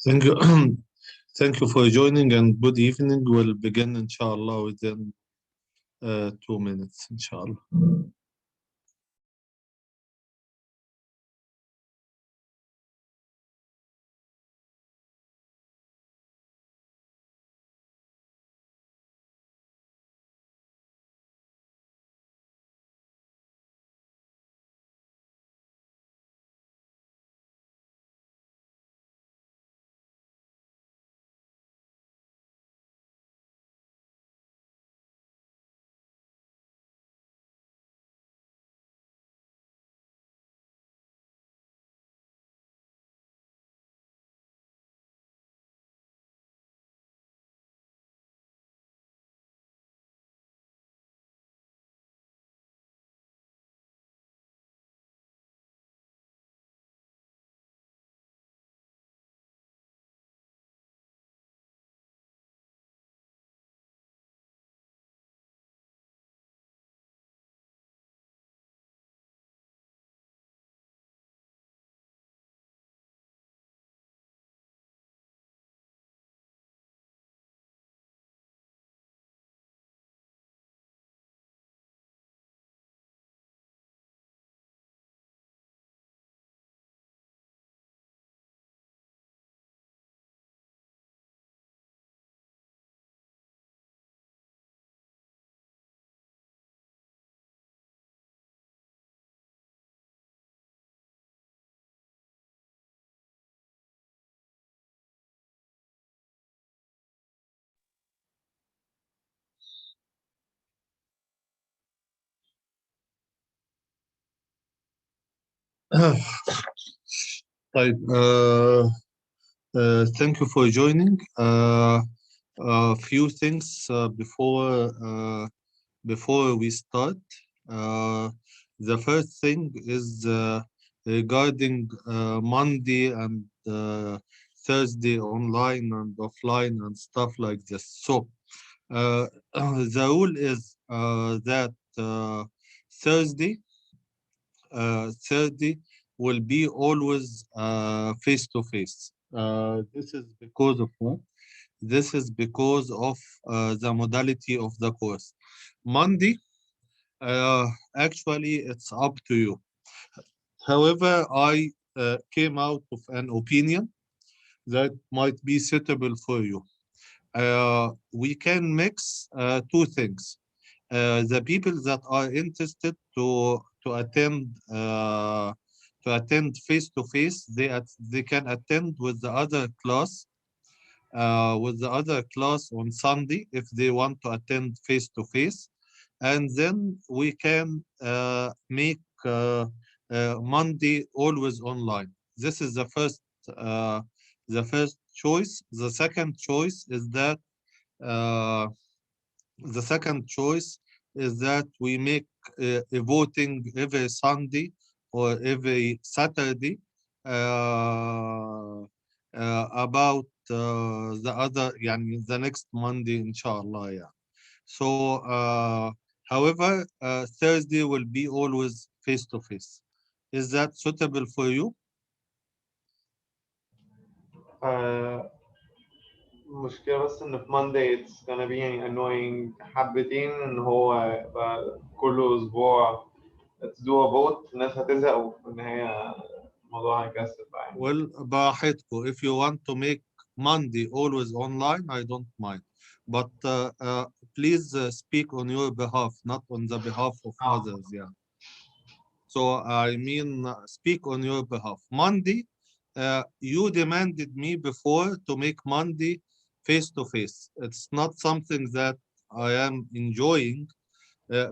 Thank you. Thank you for joining and good evening. We'll begin, inshallah, within 2 minutes, inshallah. طيب, thank you for joining. A few things before we start. Uh, the first thing is regarding Monday and Thursday online and offline and stuff like this. So uh, the rule is that Thursday Thursday will be always face to face. This is because of what? This is because of the modality of the course. Monday, actually, it's up to you. However, I came out of an opinion that might be suitable for you. We can mix two things. The people that are interested to attend face to face, they can attend with the other class on Sunday if they want to attend face to face, and then we can make Monday always online. This is uh, the first choice. Uh, the second choice is that we make a voting every Sunday or every Saturday about the next Monday, inshallah. Yeah. So, however, Thursday will be always face to face. Is that suitable for you? آه، المشكلة بس إن في Monday it's gonna be يعني annoying حبتين إن هو يبقى كل أسبوع let's do a vote الناس هتزهق وفي النهاية الموضوع هيكسل بقى يعني. Well, براحتكم. If you want to make Monday always online, I don't mind. But please speak on your behalf, not on the behalf of others. Yeah. So I mean, speak on your behalf. Monday, you demanded me before to make Monday face to face. It's not something that I am enjoying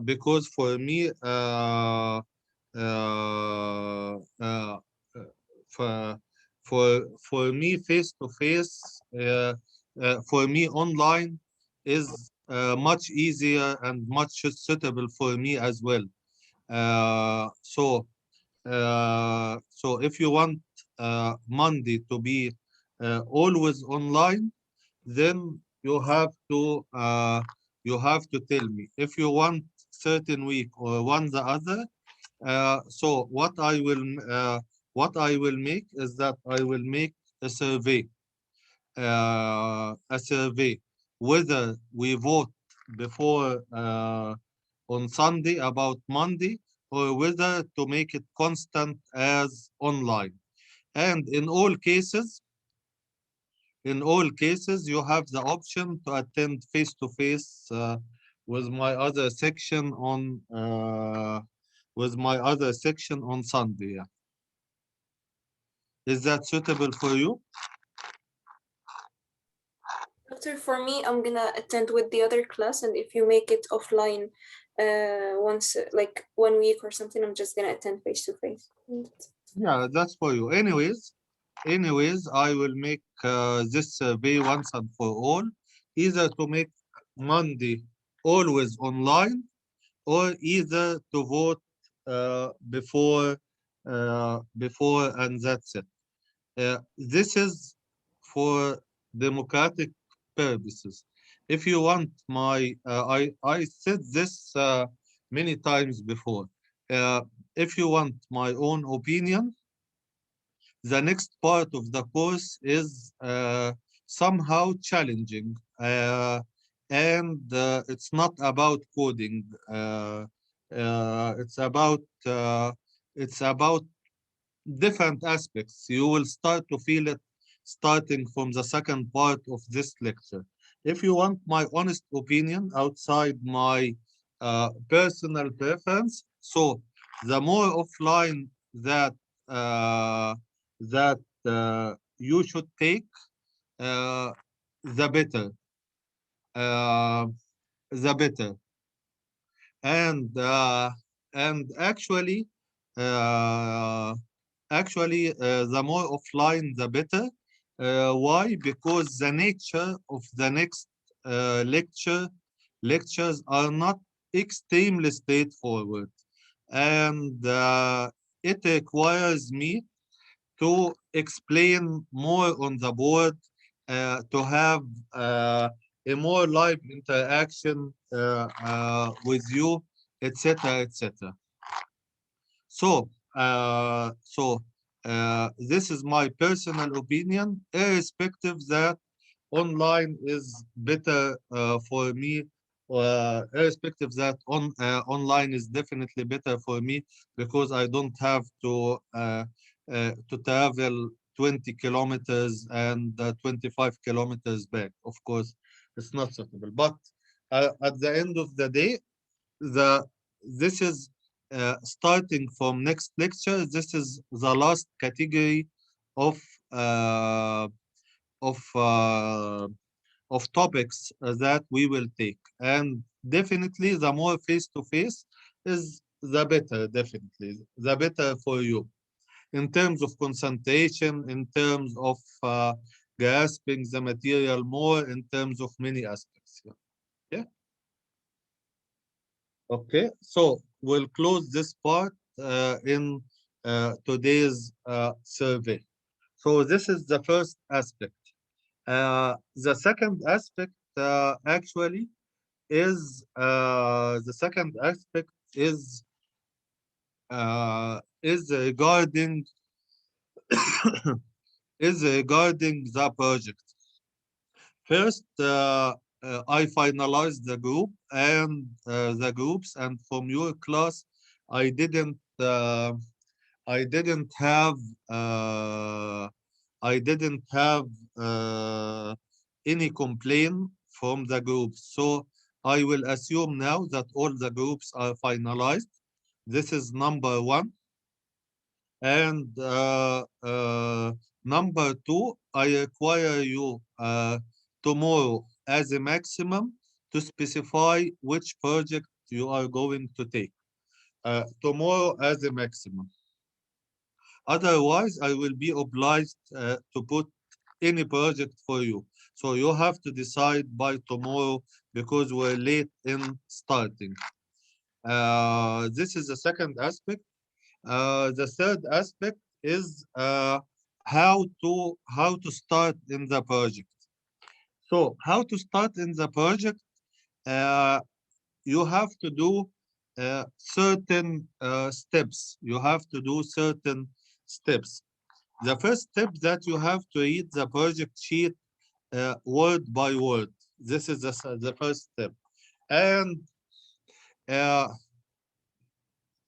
because for me, uh, uh, for for me face to face, for me online is much easier and much suitable for me as well. So if you want Monday to be always online, then you have to tell me if you want certain week or one the other. So what I will make is that I will make a survey. a survey whether we vote before on Sunday about Monday, or whether to make it constant as online. And in all cases, you have the option to attend face to face with my other section on Sunday. Yeah. Is that suitable for you? Doctor, for me, I'm gonna attend with the other class, and if you make it offline, once like 1 week or something, I'm just gonna attend face to face. Yeah, that's for you. Anyways, I will make this survey once and for all, either to make Monday always online, or either to vote before, and that's it. This is for democratic purposes. If you want I said this many times before. Uh, if you want my own opinion, the next part of the course is somehow challenging, and it's not about coding. It's about different aspects. You will start to feel it starting from the second part of this lecture. If you want my honest opinion outside my personal preference, so the more offline uh, that you should take, uh, the better. Uh, the better. And and actually, uh, the more offline, the better. Why? Because the nature of the next lectures are not extremely straightforward, and it requires me to explain more on the board, to have a more live interaction with you, etc., etc. So, this is my personal opinion, irrespective that online is better for me, irrespective that online is definitely better for me, because I don't have to travel 20 kilometers and 25 kilometers back. Of course, it's not suitable. But at the end of the day, the this is starting from next lecture. This is the last category of uh, of uh, of topics that we will take, and definitely the more face to face is the better. Definitely, the better for you in terms of concentration, in terms of grasping the material more, in terms of many aspects. Yeah. Yeah. Okay, so we'll close this part in today's survey. So this is the first aspect. The second aspect actually the second aspect is regarding is regarding the project. First, I finalized the group and the groups, and from your class, I didn't uh, I didn't have uh, I didn't have uh, any complaint from the groups. So I will assume now that all the groups are finalized. This is number one. And number two, I require you tomorrow as a maximum to specify which project you are going to take. Tomorrow as a maximum. Otherwise, I will be obliged to put any project for you. So you have to decide by tomorrow, because we're late in starting. This is the second aspect. The third aspect is how to start in the project. So how to start in the project? Uh, you have to do certain steps. You have to do certain steps. The first step that you have to read the project sheet word by word. This is the first step. And uh,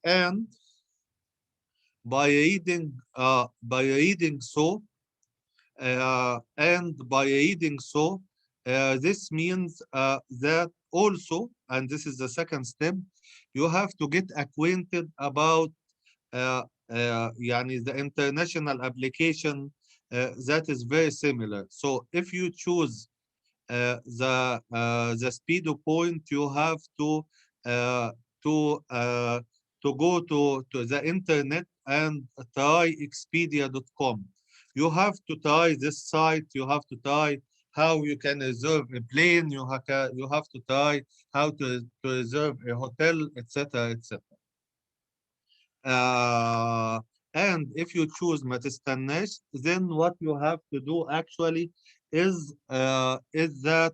and by reading so this means that also, and this is the second step, you have to get acquainted about يعني the international application that is very similar. So if you choose the Speedo point, you have uh, to uh, to go to the internet and try Expedia.com. You have to try this site. You have to try how you can reserve a plane. You have to try how to reserve a hotel, etc., etc. Uh, and if you choose ما تستناش, then what you have to do actually is that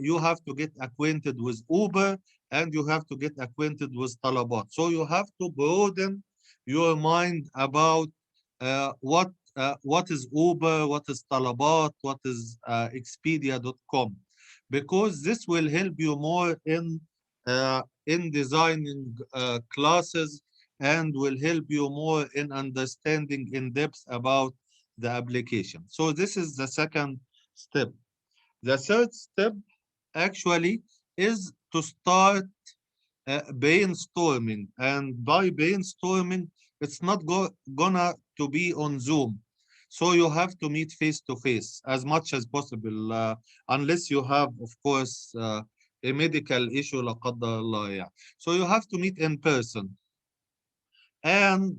you have to get acquainted with Uber and you have to get acquainted with Talabat. So you have to broaden your mind about what is Uber, what is Talabat, what is Expedia.com, because this will help you more in designing classes and will help you more in understanding in depth about the application. So this is the second step. The third step actually is to start brainstorming. And by brainstorming, it's not gonna to be on Zoom. So you have to meet face to face as much as possible, unless you have, of course, a medical issue, لا قدر الله, yeah. So you have to meet in person, and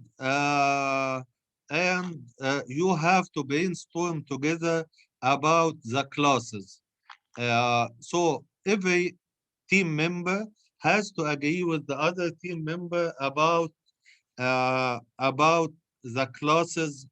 you have to brainstorm together about the classes. So every team member has to agree with the other team member about the classes,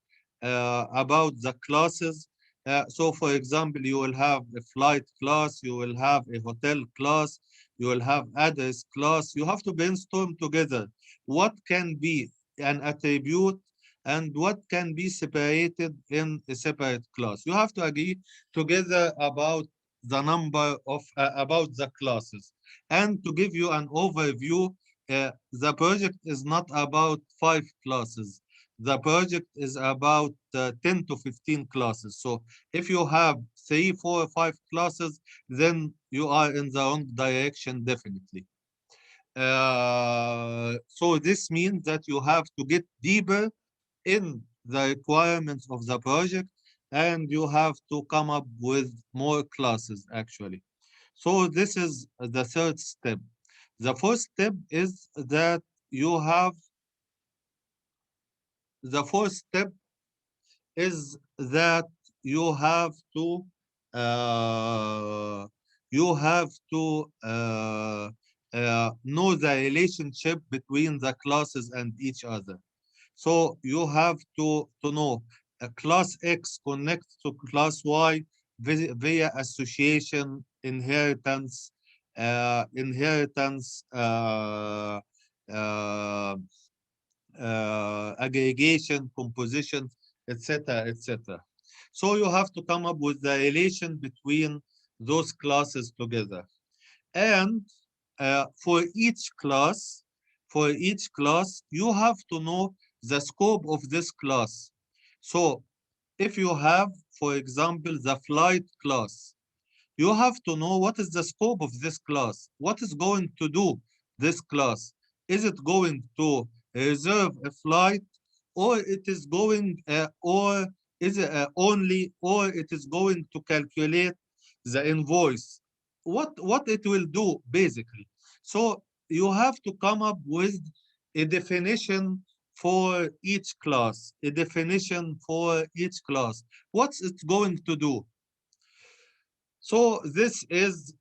so for example, you will have a flight class, you will have a hotel class, you will have address class. You have to brainstorm together what can be an attribute and what can be separated in a separate class. You have to agree together about the number of about the classes. And to give you an overview, the project is not about 5 classes. The project is about 10 to 15 classes. So if you have 3, 4, 5 classes, then you are in the wrong direction, definitely. So this means that you have to get deeper in the requirements of the project, and you have to come up with more classes actually. So this is the third step. The fourth step is that you have the fourth step is that you have to uh, you have to know the relationship between the classes and each other. So you have to know class X connects to class Y via association, inheritance, uh, aggregation, composition, etc., etc. So you have to come up with the relation between those classes together. And for each class, you have to know the scope of this class. So if you have, for example, the flight class, you have to know what is the scope of this class. What is going to do this class? Is it going to reserve a flight, or it is going, or is it only, or it is going to calculate the invoice? What it will do basically? So you have to come up with a definition for each class, a definition for each class. What's it going to do? So this is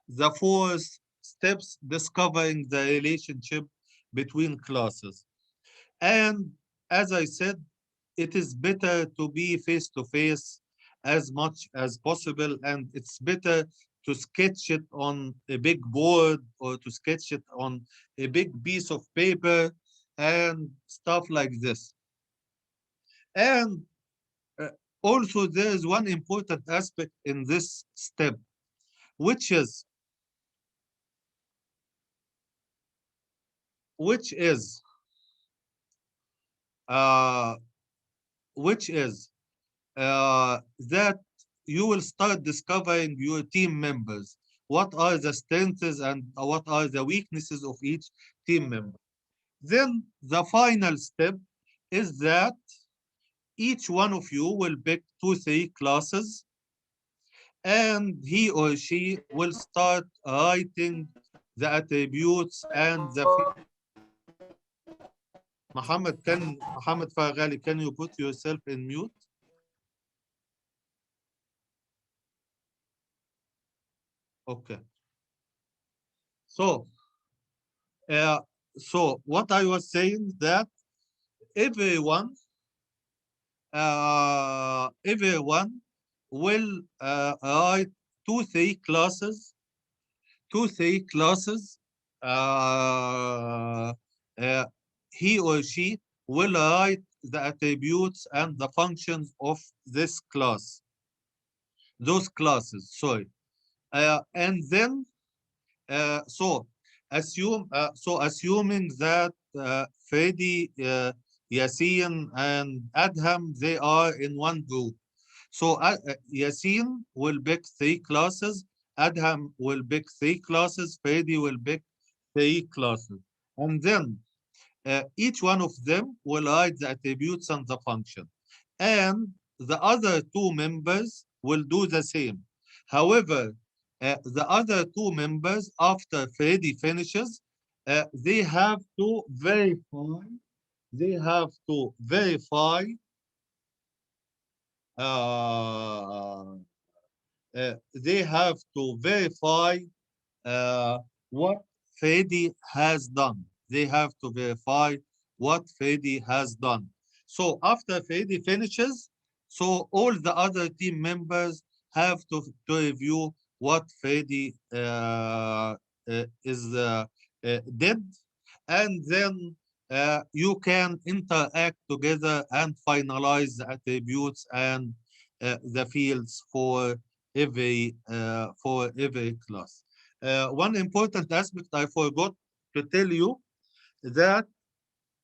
the fourth steps, discovering the relationship between classes. And as I said, it is better to be face to face as much as possible, and it's better to sketch it on a big board or to sketch it on a big piece of paper and stuff like this. And Also, there is one important aspect in this step, which is which is uh, that you will start discovering your team members. What are the strengths and what are the weaknesses of each team member? Then the final step is that each one of you will pick 2, 3 classes, and he or she will start writing the attributes and the Muhammad Faghali, can you put yourself in mute? Okay. So, uh, so what I was saying that everyone, everyone will write 2, 3 classes, 2, 3 classes. Uh, uh, he or she will write the attributes and the functions of this class, those classes. Sorry, and then assuming that Freddy, Yasin, and Adham, they are in one group. So Yasin will pick 3 classes, Adham will pick 3 classes, Freddy will pick 3 classes. And then each one of them will write the attributes and the function. And the other 2 members will do the same. However, the other 2 members, after Freddy finishes, they have to verify, they have to verify uh, they have to verify what Freddy has done. They have to verify what Freddy has done. So after Freddy finishes, so all the other team members have to review what Freddy did, and then you can interact together and finalize the attributes and the fields for every class. One important aspect I forgot to tell you, that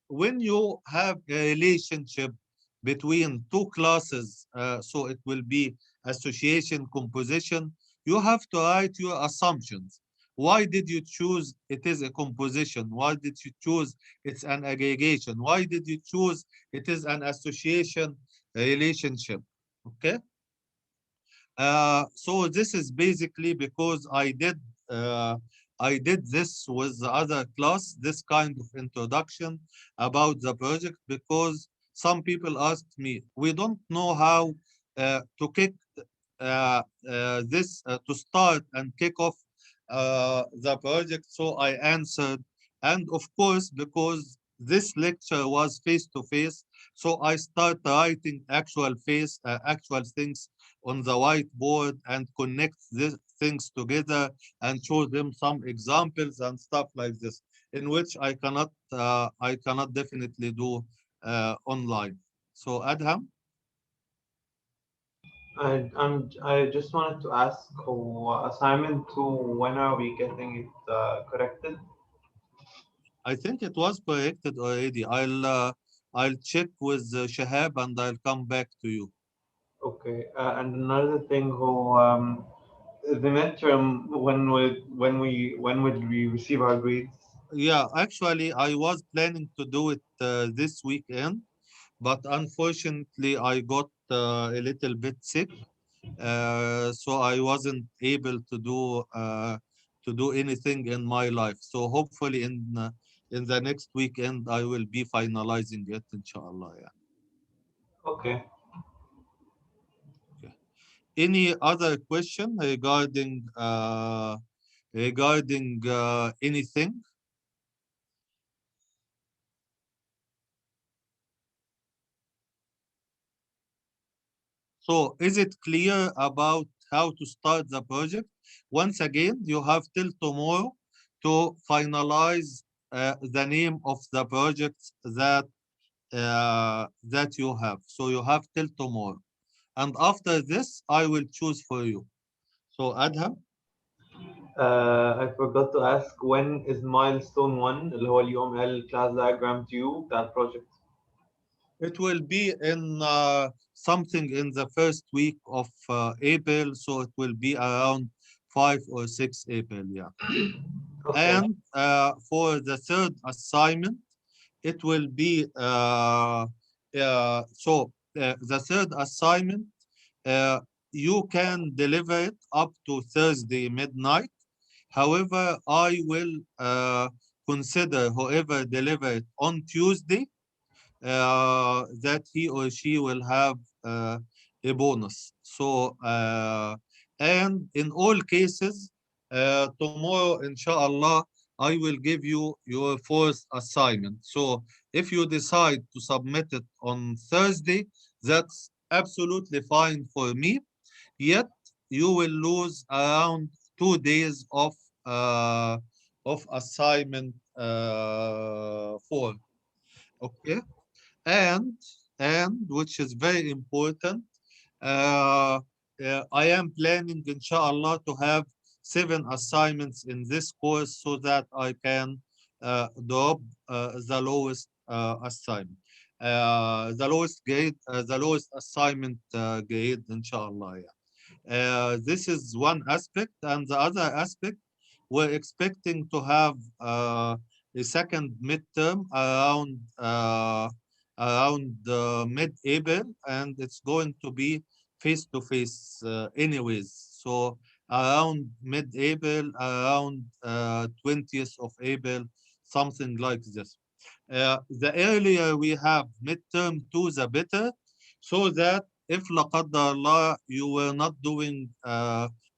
when you have a relationship between 2 classes, so it will be association composition, you have to write your assumptions. Why did you choose it is a composition? Why did you choose it's an aggregation? Why did you choose it is an association relationship? Okay. So this is basically because I did this with the other class, this kind of introduction about the project, because some people asked me, we don't know how to kick to start and kick off the project. So I answered, and of course, because this lecture was face to face, so I start writing actual things on the whiteboard and connect these things together and show them some examples and stuff like this, in which I cannot definitely do online. So Adham, I just wanted to ask assignment 2, when are we getting it corrected? I think it was corrected already. I'll check with Shahab and I'll come back to you. Okay, and another thing, the midterm, when would we receive our grades? Yeah, actually, I was planning to do it this weekend, but unfortunately, I got a little bit sick, so I wasn't able to do anything in my life. So hopefully, in the next weekend, I will be finalizing it, inshallah. Yeah. Okay. Okay. Any other question regarding anything? So is it clear about how to start the project? Once again, you have till tomorrow to finalize the name of the project that you have. So you have till tomorrow. and after this I will choose for you. So Adham, I forgot to ask, when is milestone 1 اللي هو اليوم قال class diagram to you that project? it will be in something in the first week of April, so it will be around 5 or 6 April, yeah. Okay. And for the third assignment, it will be the third assignment, you can deliver it up to Thursday midnight. However, I will consider whoever deliver it on Tuesday, that he or she will have a bonus. So, and in all cases, tomorrow, inshallah, I will give you your fourth assignment. So if you decide to submit it on Thursday, that's absolutely fine for me. Yet you will lose around 2 days of assignment for. Okay. And which is very important, I am planning, inshallah, to have 7 assignments in this course so that I can drop the lowest assignment, the lowest assignment grade, inshallah. Yeah. This is one aspect, and the other aspect, we're expecting to have a second midterm around mid-April, and it's going to be face-to-face anyways. So around mid-April, around 20th of April, something like this. The earlier we have midterm 2, the better, so that if la qaddar Allah, you were not doing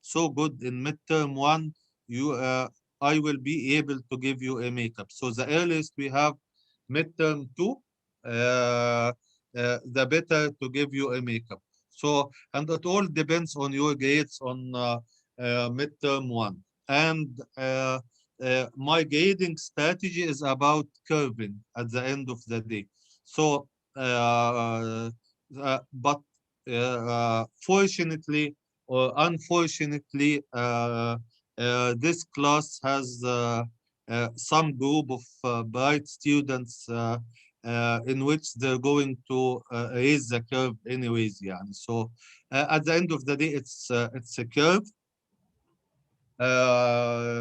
so good in midterm 1, I will be able to give you a makeup. So the earliest we have midterm 2, the better to give you a makeup. So, and it all depends on your grades on midterm 1. And my grading strategy is about curving at the end of the day. So, but fortunately or unfortunately, this class has some group of bright students in which they're going to raise the curve anyways. Yeah. So at the end of the day, it's a curve.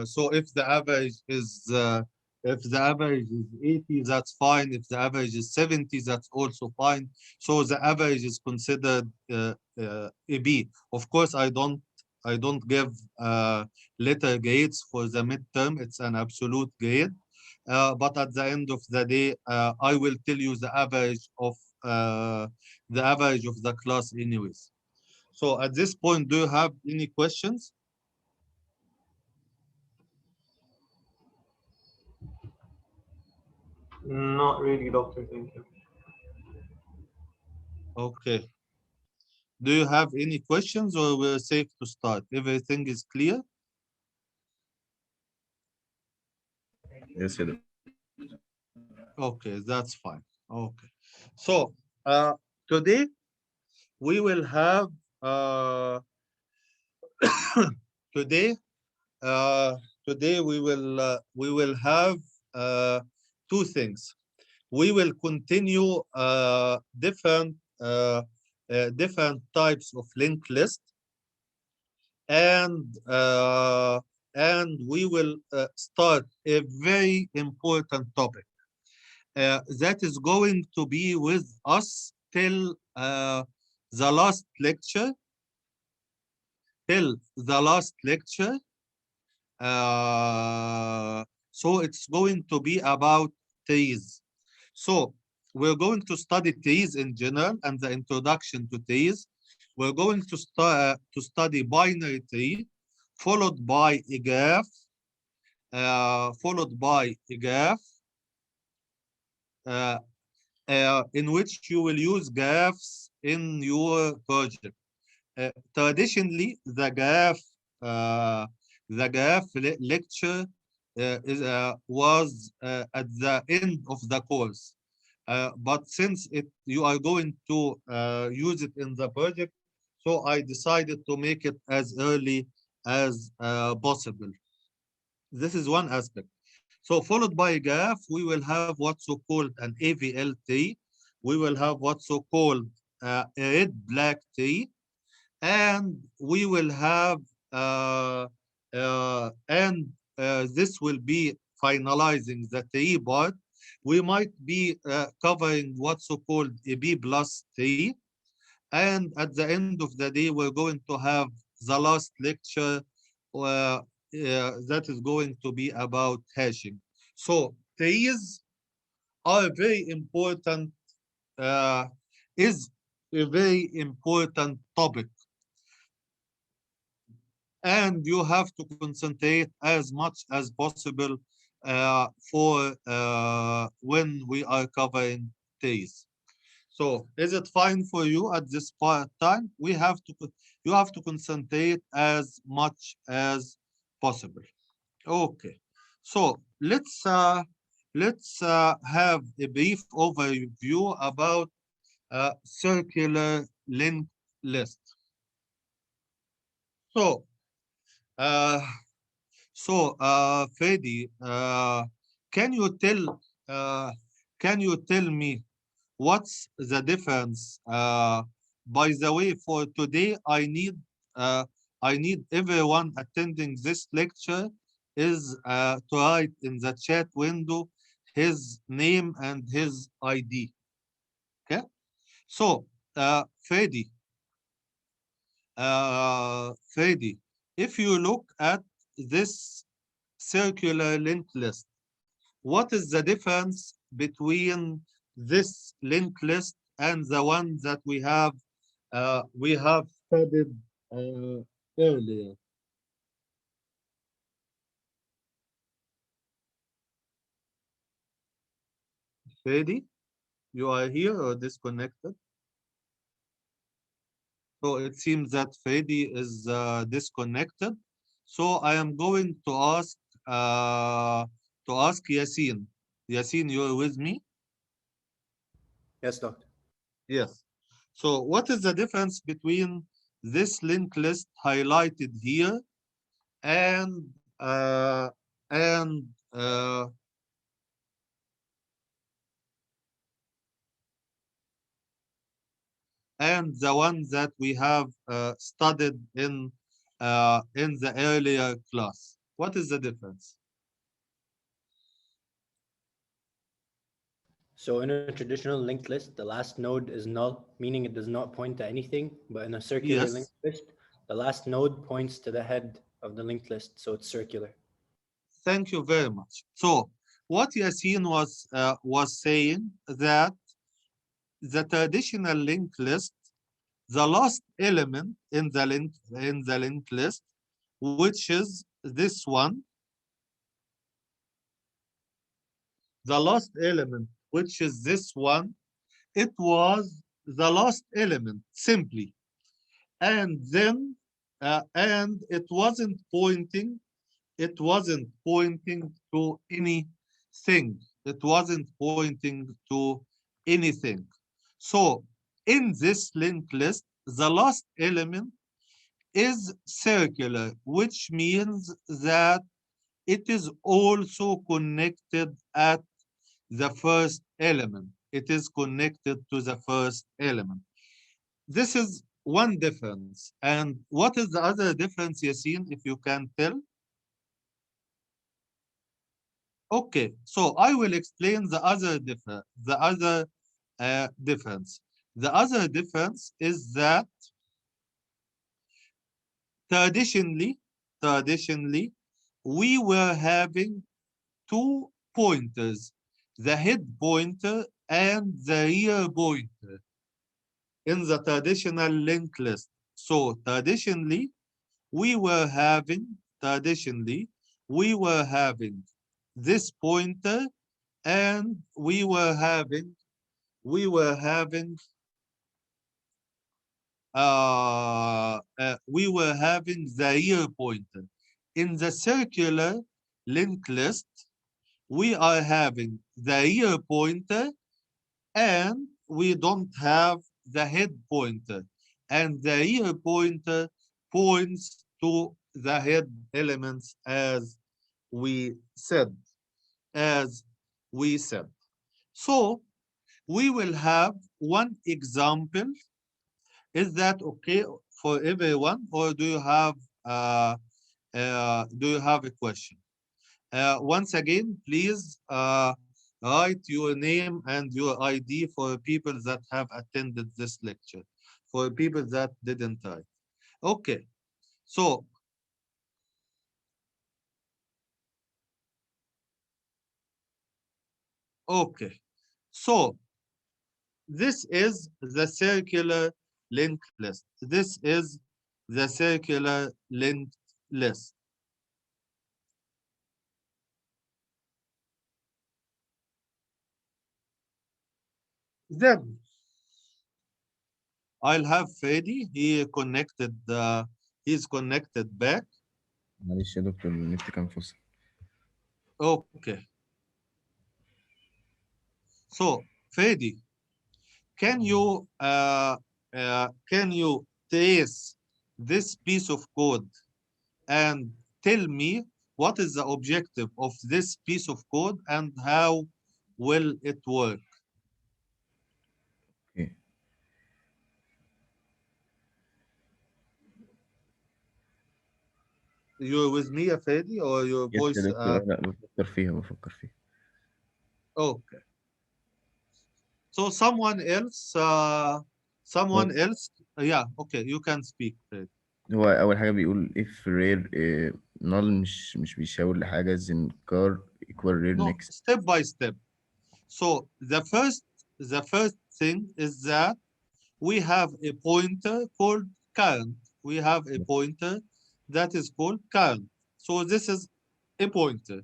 So if the average is 80, that's fine. If the average is 70, that's also fine. So the average is considered a B. Of course, I don't give letter grades for the midterm. It's an absolute grade. But at the end of the day, I will tell you the average of the class anyways. So at this point, do you have any questions? Not really, doctor. Thank you. Okay. Do you have any questions, or we're safe to start? Everything is clear? Yes, sir. Okay, that's fine. Okay. So today we will have today we will have two things. We will continue different types of linked list, and we will start a very important topic that is going to be with us till the last lecture. So it's going to be about trees. So we're going to study trees in general and the introduction to trees. We're going to study binary tree, followed by a graph, in which you will use graphs in your project. Traditionally, the graph lecture was at the end of the course. But since you are going to use it in the project, So I decided to make it as early as possible. This is one aspect. So followed by a graph, we will have what's so called an AVL tree. We will have what's so called a red-black tree, and we will have this will be finalizing the tree part. We might be covering what's so called a B plus tree, and at the end of the day, we're going to have the last lecture that is going to be about hashing. So trees are very important, is a very important topic. And you have to concentrate as much as possible for when we are covering trees. So is it fine for you at this time? You have to concentrate as much as possible. Okay. So let's have a brief overview about circular linked list. So uh, Freddy, uh, can you tell me what's the difference? By the way, for today, I need everyone attending this lecture is to write in the chat window his name and his ID. Okay. So, Freddy, if you look at this circular linked list, what is the difference between this linked list and the one that we have studied earlier? Freddy, you are here or disconnected? So it seems that Freddy is disconnected. So I am going to ask Yasin. Yasin, you're with me? Yes, doctor. Yes. So what is the difference between this linked list highlighted here and uh, and uh, and the one that we have studied in the earlier class? What is the difference? So in a traditional linked list, the last node is null, meaning it does not point to anything. But in a circular Yes. linked list, the last node points to the head of the linked list, so it's circular. Thank you very much. So what Yasin was saying that the traditional linked list, the last element in the linked list, which is this one, the last element, which is this one, it was the last element simply, and then and it wasn't pointing to anything. It wasn't pointing to anything. So in this linked list, the last element is circular, which means that it is also connected at the first element. It is connected to the first element. This is one difference. And what is the other difference, Yasin, if you can tell? Okay, so I will explain the other difference. The other difference is that traditionally, we were having two pointers, the head pointer and the rear pointer in the traditional linked list. So we were having this pointer, and we were having the rear pointer. In the circular linked list, we are having the rear pointer and we don't have the head pointer. and the rear pointer points to the head elements as we said. So we will have one example. Is that okay for everyone, or do you have a question? Once again, please write your name and your ID for people that have attended this lecture. For people that didn't write. Okay, so this is the circular linked list. This is the circular linked list. Then I'll have Freddy. He's connected back. معلش يا دكتور النت كان فصل. Okay. So Freddy, can you trace this piece of code and tell me what is the objective of this piece of code and how will it work? Okay. You're with me, Freddy, or your يس voice? يا دكتور لا بفكر فيها. Okay. So someone else, yeah, okay, you can speak, Freddy. هو أول حاجة بيقول if rare null مش بيشاور لحاجة then car equal rare No, next. step by step. So the first thing is that we have a pointer called current. We have a pointer that is called current. So this is a pointer.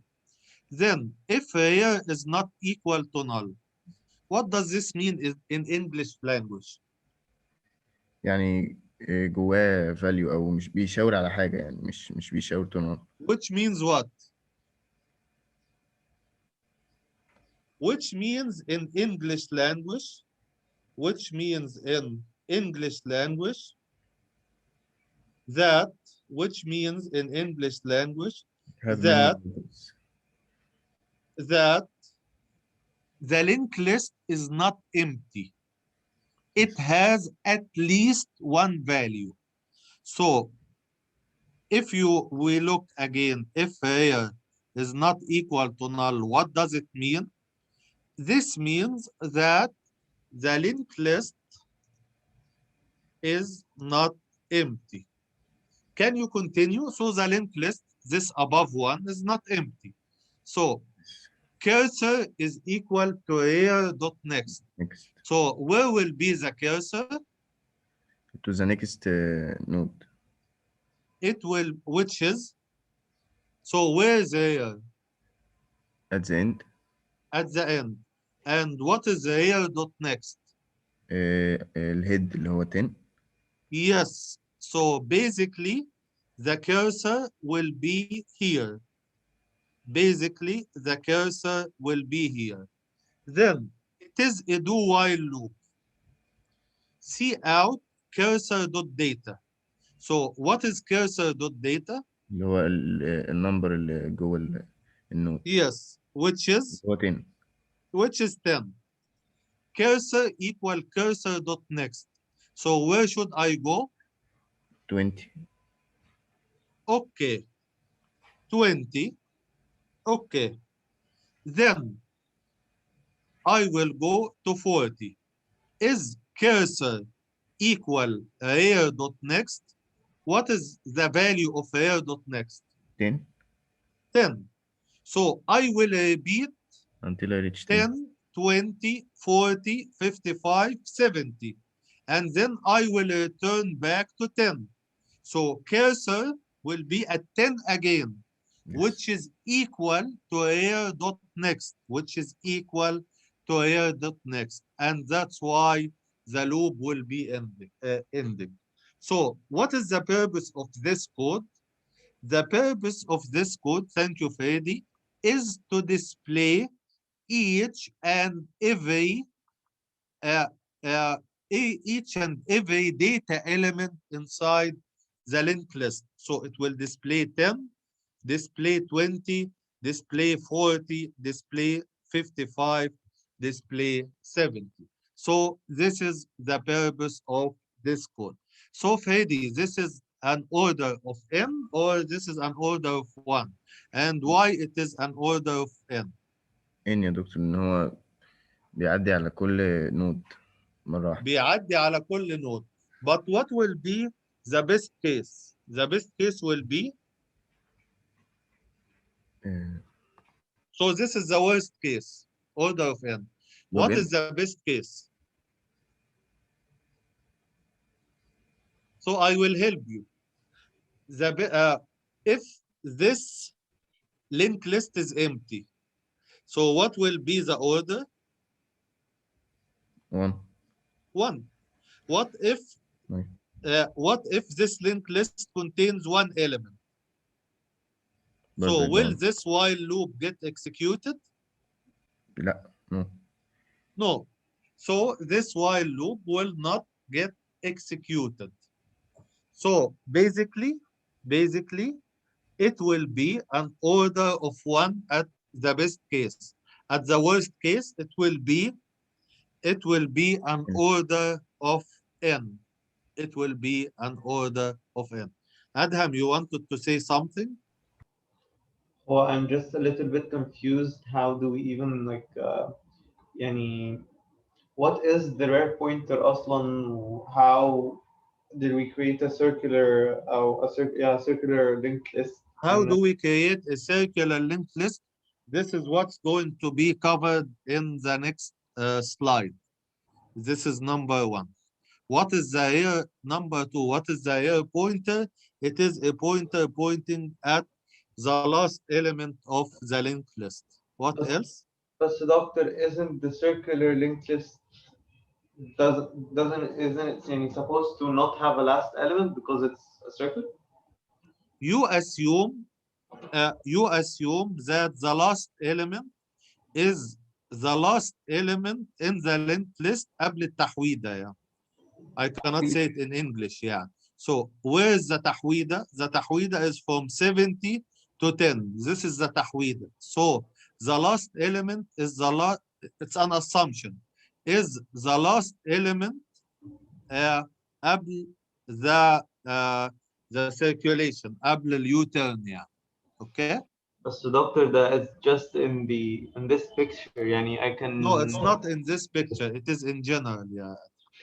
Then if rare is not equal to null, what does this mean in English language? يعني جواه value أو مش بيشاور على حاجة يعني مش بيشاور to null. Which means what? Which means in English language, that Have that many variables. that the linked list is not empty. It has at least one value. So if we look again, if rare is not equal to null, what does it mean? This means that the linked list is not empty. Can you continue? So the linked list, this above one, is not empty. So cursor is equal to rare.next. Next. So where will be the cursor? To the next node. It will, which is, so where is rare? At the end. At the end. And what is rare.next? الهيد اللي هو 10. Yes. So basically, the cursor will be here. Basically, the cursor will be here. Then it is a do-while loop. See out cursor.data. So what is cursor.data? اللي هو النمبر اللي جوه النود. Yes, which is? هو 10. Which is 10. Cursor equal cursor.next. So where should I go? 20. Okay. 20. Okay. Then I will go to 40. Is cursor equal rare.next? What is the value of rare.next? 10. 10. So I will repeat Until I reach 10, 20, 40, 55, 70. And then I will return back to 10. So cursor will be at 10 again, Yes. which is equal to rare.next, which is equal to rare.next. And that's why the loop will be ending. So what is the purpose of this code? The purpose of this code, thank you, Freddy, is to display each and every each and every data element inside the linked list. So it will display 10, display 20, display 40, display 55, display 70. So this is the purpose of this code. So Freddy, this is an order of n, or this is an order of 1? And why it is an order of n? ان يا دكتور ان هو بيعدي على كل نود مرة واحدة. بيعدي على كل نود. But what will be the best case? The best case will be, so this is the worst case, order of n. What is the best case? So I will help you. If this linked list is empty, so what will be the order? 1. 1. What if this linked list contains one element? So will this while loop get executed? لا. No. No. So this while loop will not get executed. So basically, it will be an order of 1 at the best case. At the worst case, it will be an order of n. It will be an order of n. Adham, you wanted to say something? Well, I'm just a little bit confused. How do we even like يعني what is the rare pointer أصلا? How did we create a circular circular linked list? How do we create a circular linked list? This is what's going to be covered in the next slide. This is number 1. What is the rare number 2? What is the rare pointer? It is a pointer pointing at the last element of the linked list. What else? But doctor, isn't the circular linked list isn't it supposed to not have a last element because it's a circle? You assume that the last element is the last element in the linked list قبل التحويدة. Yeah. I cannot say it in English. Yeah. So where is the tahwida? The tahwida is from 70 to 10. This is the tahwida. So the last element is the last. It's an assumption. Is the last element قبل the circulation قبل اليوتيرن. Yeah. Okay. But so doctor, that is just in this picture. يعني I can. No, it's not in this picture. It is in general. Yeah.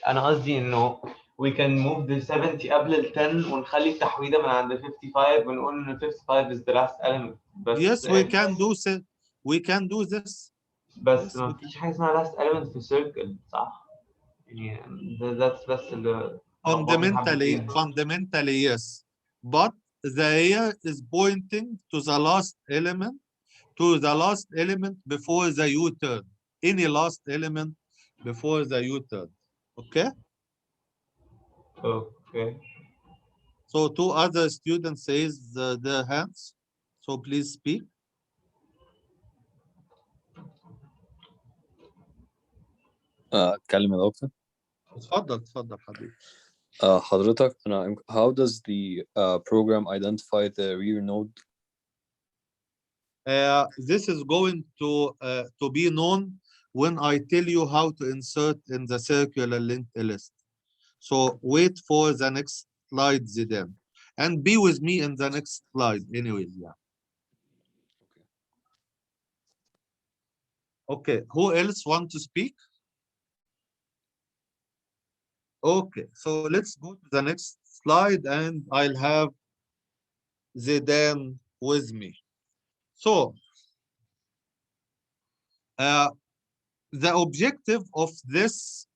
أنا قصدي إنه we can move the 70 قبل ال 10 ونخلي التحويدة من عند 55 ونقول إن 55 is the last element. بس yes, we can do this. بس ما فيش حاجة اسمها last element في circle صح؟ يعني that's بس اللي fundamentally yes, but the here is pointing to the last element, before the U-turn. Any last element before the U-turn. Okay. Okay. So 2 other students raise their hands. So please speak. اتكلم يا دكتور. اتفضل حبيبي. حضرتك أنا how does the program identify the rear node? This is going to be known when I tell you how to insert in the circular linked list. So wait for the next slide, Zidane, and be with me in the next slide anyways. Yeah. Okay, who else want to speak? Okay, so let's go to the next slide and I'll have Zidane with me. So the objective of this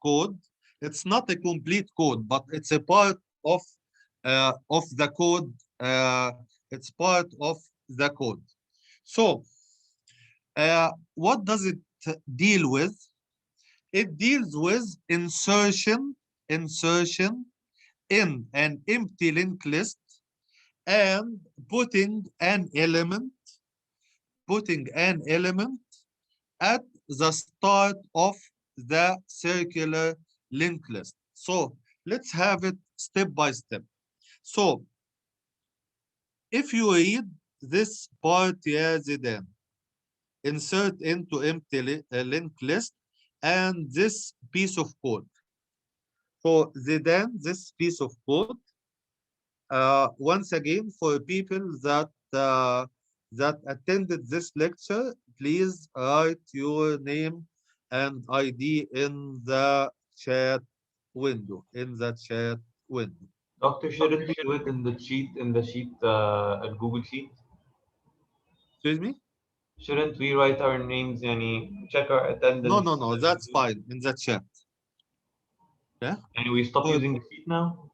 code, it's not a complete code, but it's a part of the code. It's part of the code. So what does it deal with? It deals with insertion in an empty linked list and putting an element at the start of the circular linked list. So let's have it step by step. So if you read this part here, then insert into empty linked list and this piece of code. So then this piece of code, once again, for people that attended this lecture, please write your name and ID in the chat window. Doctor, shouldn't we do it in the sheet at Google Sheet? Excuse me? Shouldn't we write our names, check our attendance? No, that's fine in the chat. Yeah. And we stop Good. using the sheet now?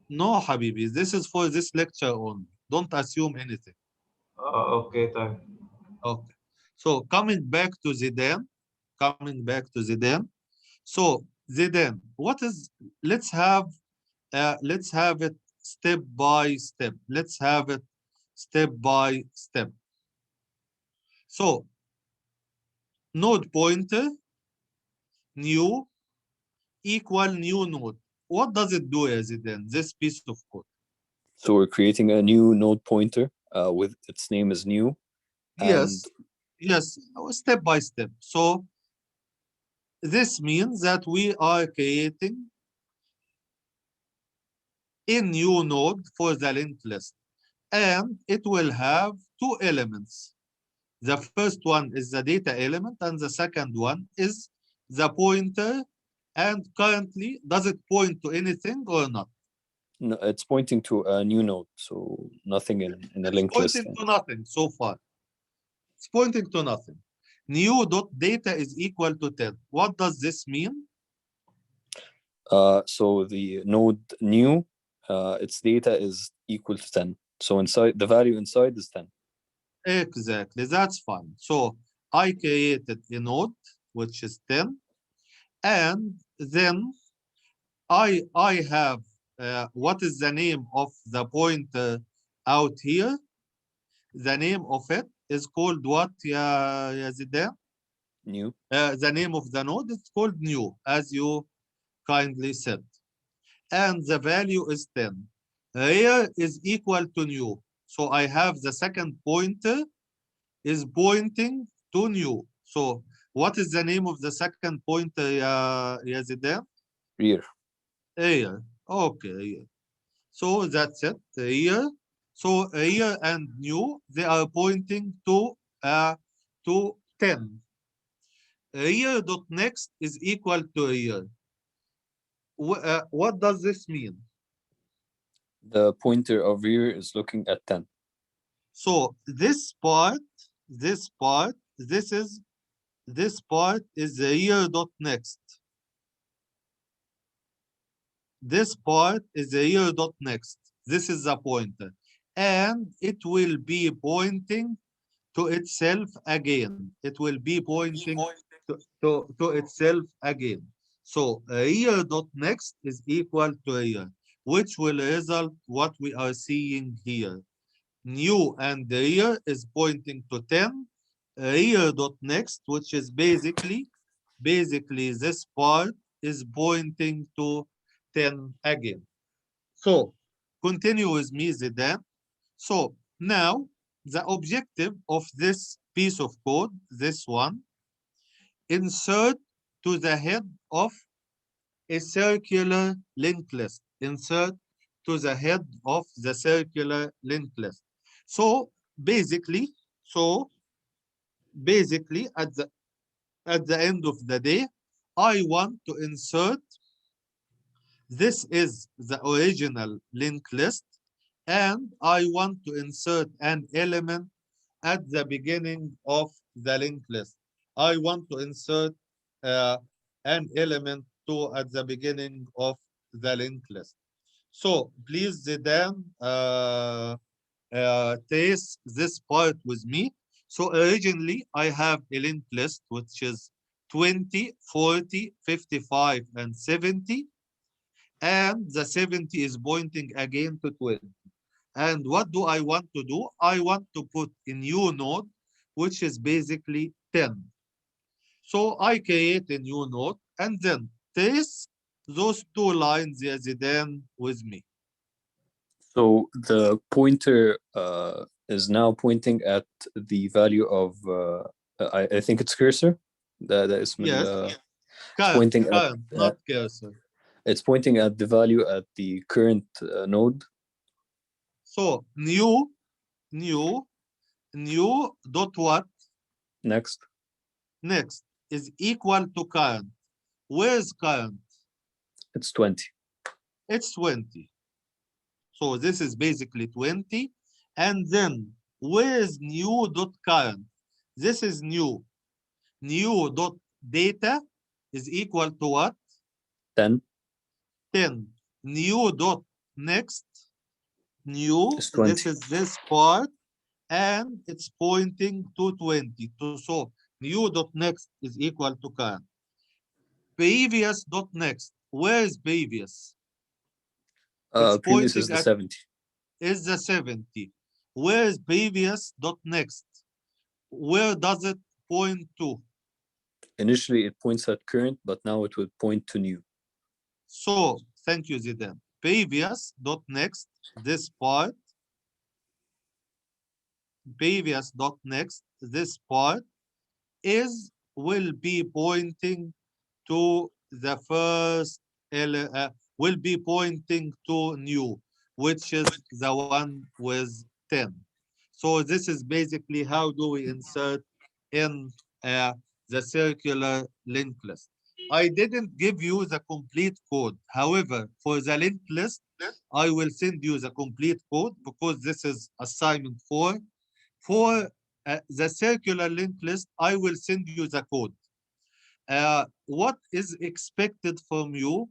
No, Habibi, this is for this lecture only. Don't assume anything. Okay, time. Okay. So coming back to Zidane. So Zidane, what is? Let's have it step by step. Let's have it step by step. So node pointer new equal new node. What does it do, Zidane? This piece of code. So we're creating a new node pointer with its name is new. Yes, step by step. So this means that we are creating a new node for the linked list, and it will have two elements. The first one is the data element, and the second one is the pointer. And currently, does it point to anything or not? No, it's pointing to a new node, so nothing in a linked list. Pointing to nothing so far. It's pointing to nothing. New.data is equal to 10. What does this mean? So the node new, its data is equal to 10. So inside the value inside is 10. Exactly, that's fine. So I created a node which is 10, and then I have what is the name of the pointer out here? The name of it is called what, ya Zidane? New. The name of the node is called new, as you kindly said. And the value is 10. Here is equal to new. So I have the second pointer is pointing to new. So what is the name of the second pointer, ya Zidane? Rear. Here. Okay. So that's it. Here. So here and new, they are pointing to 10. Here dot next is equal to here. What does this mean? The pointer of rear is looking at 10. So this part is the rear dot next. This part is the rear dot next. This is the pointer, and it will be pointing to itself again. It will be pointing to itself again. So rear dot next is equal to rear, which will result what we are seeing here. New and rear is pointing to 10. Rear dot next, which is basically this part is pointing to 10 again. So continue with me, Zidane. So now the objective of this piece of code, this one, insert to the head of a circular linked list. Insert to the head of the circular linked list. So basically at the end of the day, I want to insert. This is the original linked list, and I want to insert an element at the beginning of the linked list. I want to insert an element at the beginning of the linked list. So please, Zidane, trace this part with me. So originally, I have a linked list, which is 20, 40, 55, and 70. And the 70 is pointing again to 20. And what do I want to do? I want to put a new node, which is basically 10. So I create a new node. and then trace those two lines, ya Zidane, with me. So the pointer is now pointing at the value of I think it's cursor. ده اسم Yes. it's pointing Current, at not cursor. it's pointing at the value at the current node. So new dot what? Next, Next is equal to current. Where is current? it's 20. It's 20. So this is basically 20. And then where is new dot current? This is new. New dot data is equal to what? 10 10. New dot next. New, is 20. this is this part, and it's pointing to 20. So new dot next is equal to current. Previous dot next. Where is previous? It's Previous is pointing the at 70. is the 70. Where is previous dot next? Where does it point to? Initially, it points at current, but now it would point to new. So thank you, Zidane. Previous dot next, this part. Previous dot next, this part will be pointing to the first will be pointing to new, which is the one with 10. So this is basically how do we insert in the circular linked list. I didn't give you the complete code. However, for the linked list, I will send you the complete code because this is assignment 4. For the circular linked list, I will send you the code. What is expected from you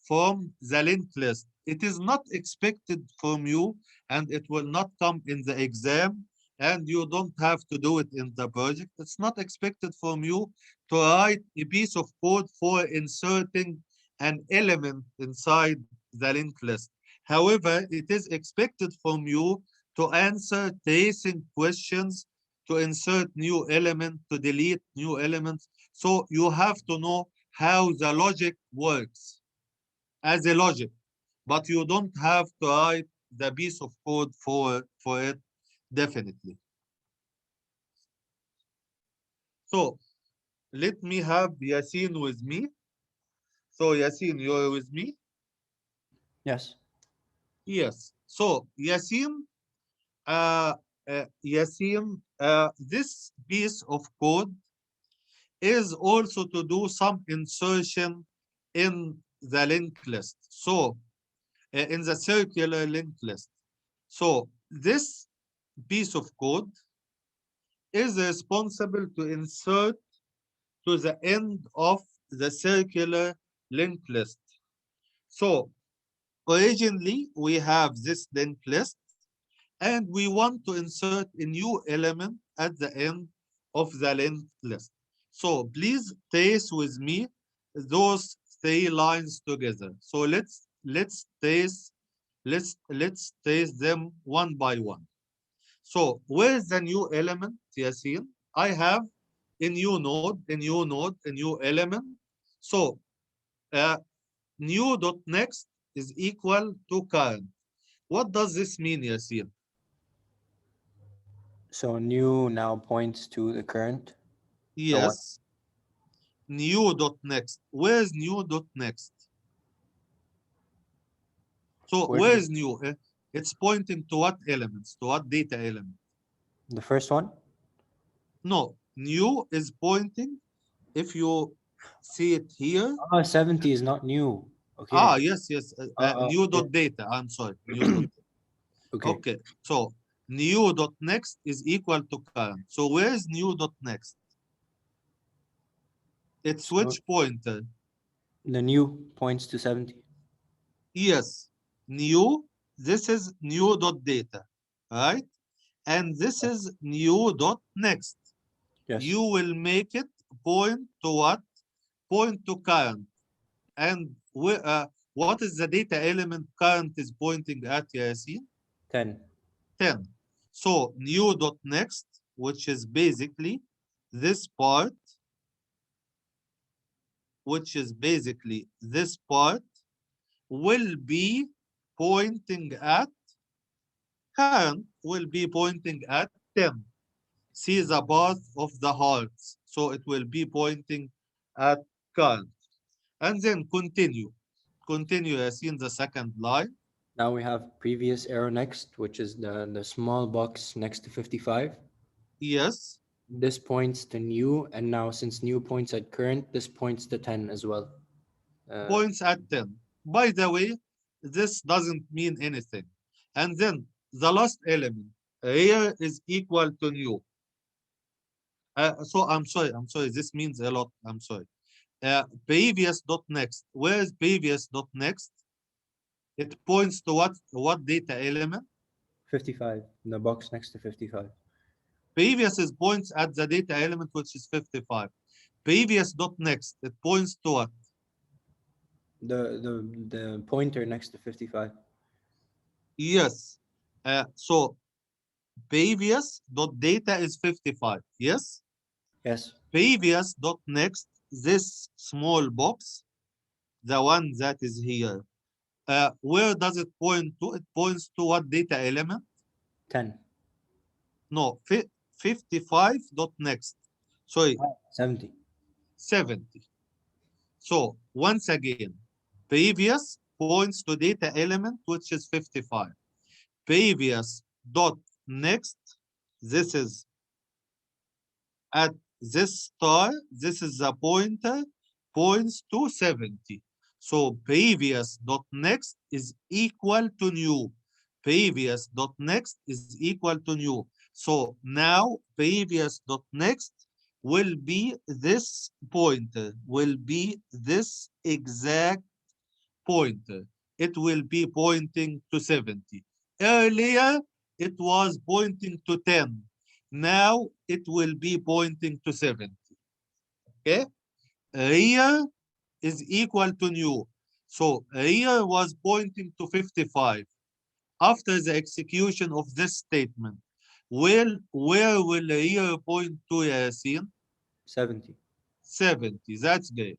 from the linked list? It is not expected from you, and it will not come in the exam, and you don't have to do it in the project. It's not expected from you to write a piece of code for inserting an element inside the linked list. However, it is expected from you to answer tracing questions, to insert new element, to delete new elements. So you have to know how the logic works as a logic, but you don't have to write the piece of code for it, definitely. So let me have Yasin with me. So Yasin, you're with me? Yes. Yes. So Yasin, this piece of code is also to do some insertion in the linked list. So in the circular linked list. So this piece of code is responsible to insert to the end of the circular linked list. So originally we have this linked list and we want to insert a new element at the end of the linked list. So please trace with me those 3 lines together. So let's trace them one by one. So where's the new element, Yasin? I have a new node, a new element. So new dot next is equal to current. What does this mean, Yasin? So new now points to the current. Yes. New dot next. Where's new dot next? So where is new? It's pointing to what elements? To what data element? The first one? No, new is pointing. If you see it here. 70 is not new. Okay. Yes. New dot data. I'm sorry. New dot data. Okay. So new dot next is equal to current. So where is new dot next? It's which pointer? The new points to 70. Yes. New. This is new dot data, right? And this is new dot next. Yes. You will make it point to what? Point to current. And what is the data element current is pointing at, Yasin? 10. 10. So new dot next, which is basically this part, which is basically this part, will be pointing at current, will be pointing at 10. See the path of the hearts. So it will be pointing at current. And then continue. Continue, Yasin, the second line. Now we have previous arrow next, which is the small box next to 55. Yes. This points to new, and now since new points at current, this points to 10 as well. Points at 10. By the way, this doesn't mean anything. And then the last element here is equal to new. So I'm sorry, this means a lot. I'm sorry. Previous dot next. Where is previous dot next? It points to what data element? 55, the box next to 55. Previous is points at the data element, which is 55. Previous dot next, it points to what? The pointer next to 55. Yes. So previous dot data is 55. Yes. Yes. Previous dot next, this small box, the one that is here. Where does it point to? It points to what data element? 10. No, 55 dot next. Sorry, 70. 70. So once again, previous points to data element, which is 55. Previous dot next, this is at this star, this is the pointer, points to 70. So previous dot next is equal to new. Previous dot next is equal to new. So now previous dot next will be this pointer, will be this exact pointer. It will be pointing to 70. Earlier, it was pointing to 10. Now it will be pointing to 70. Okay? Here is equal to new. So here was pointing to 55. After the execution of this statement, where will here point to, Yasin? 70. 70. That's great.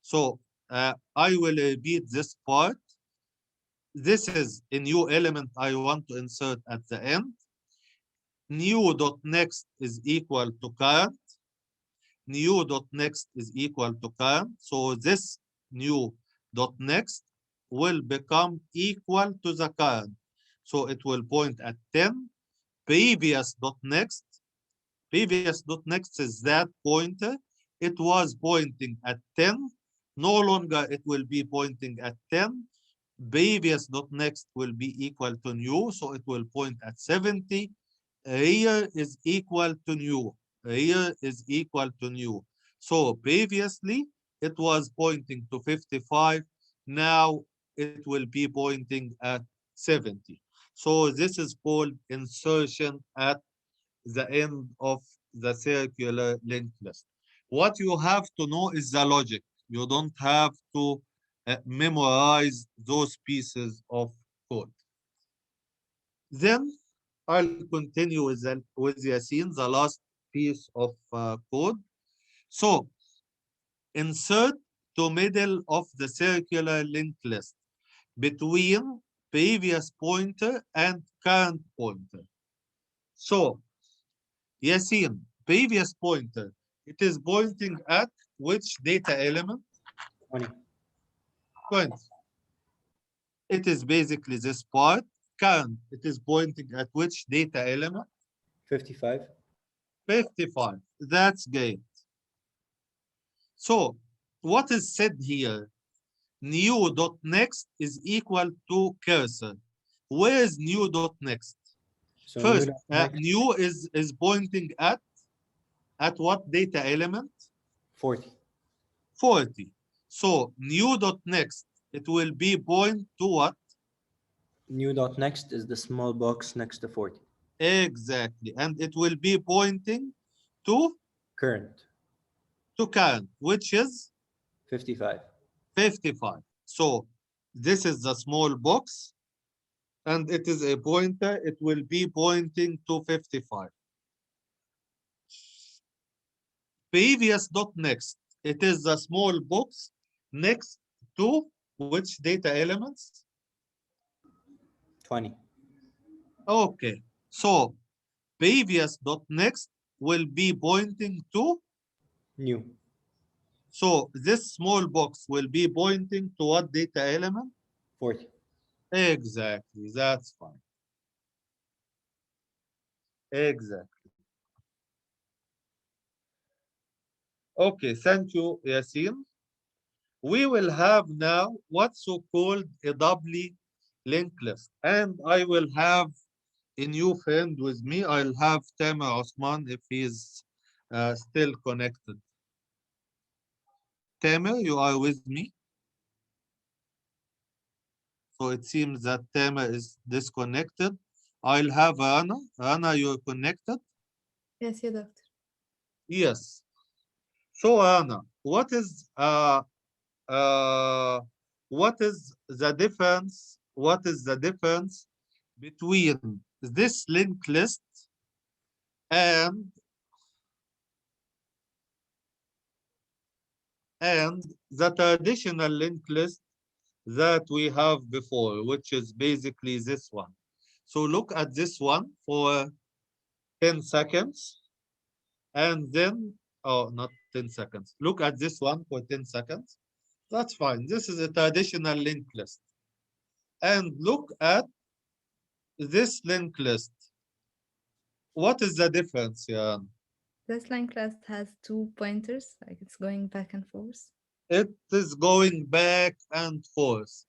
So I will repeat this part. This is a new element I want to insert at the end. New dot next is equal to current. New dot next is equal to current. So this new dot next will become equal to the current. So it will point at 10. Previous dot next is that pointer. It was pointing at 10. No longer it will be pointing at 10. Previous dot next will be equal to new, so it will point at 70. Here is equal to new. Here is equal to new. So previously it was pointing to 55. Now it will be pointing at 70. So this is called insertion at the end of the circular linked list. What you have to know is the logic. You don't have to memorize those pieces of code. Then I'll continue with Yasin, the last piece of code. So insert to middle of the circular linked list between previous pointer and current pointer. So Yasin, previous pointer, it is pointing at which data element? 20. 20. It is basically this part. Current, it is pointing at which data element? 55. 55. That's great. So what is said here? New dot next is equal to cursor. Where is new dot next? So First, next, new is pointing at what data element? 40. 40. So new dot next, it will be point to what? New dot next is the small box next to 40. Exactly. And it will be pointing to Current. current, which is 55. 55. So this is the small box and it is a pointer. It will be pointing to 55. Previous dot next. It is the small box next to which data elements? 20. Okay, so previous dot next will be pointing to, New. so this small box will be pointing to what data element? 40. Exactly, that's fine. Exactly. Okay, thank you, Yasin. We will have now what's so-called a doubly linked list. And I will have a new friend with me. I'll have Tamer Osman if he's still connected. Tamer, you are with me? So it seems that Tamer is disconnected. I'll have Rana. Rana, you're connected? Yes, yeah, doctor. Yes. So Rana, what is the difference? What is the difference between this linked list and the traditional linked list that we have before, which is basically this one? So look at this one for 10 seconds, and then, oh, not 10 seconds. Look at this one for 10 seconds. That's fine. This is a traditional linked list. And look at this linked list. What is the difference, Jan? This linked list has 2 pointers, like it's going back and forth. It is going back and forth.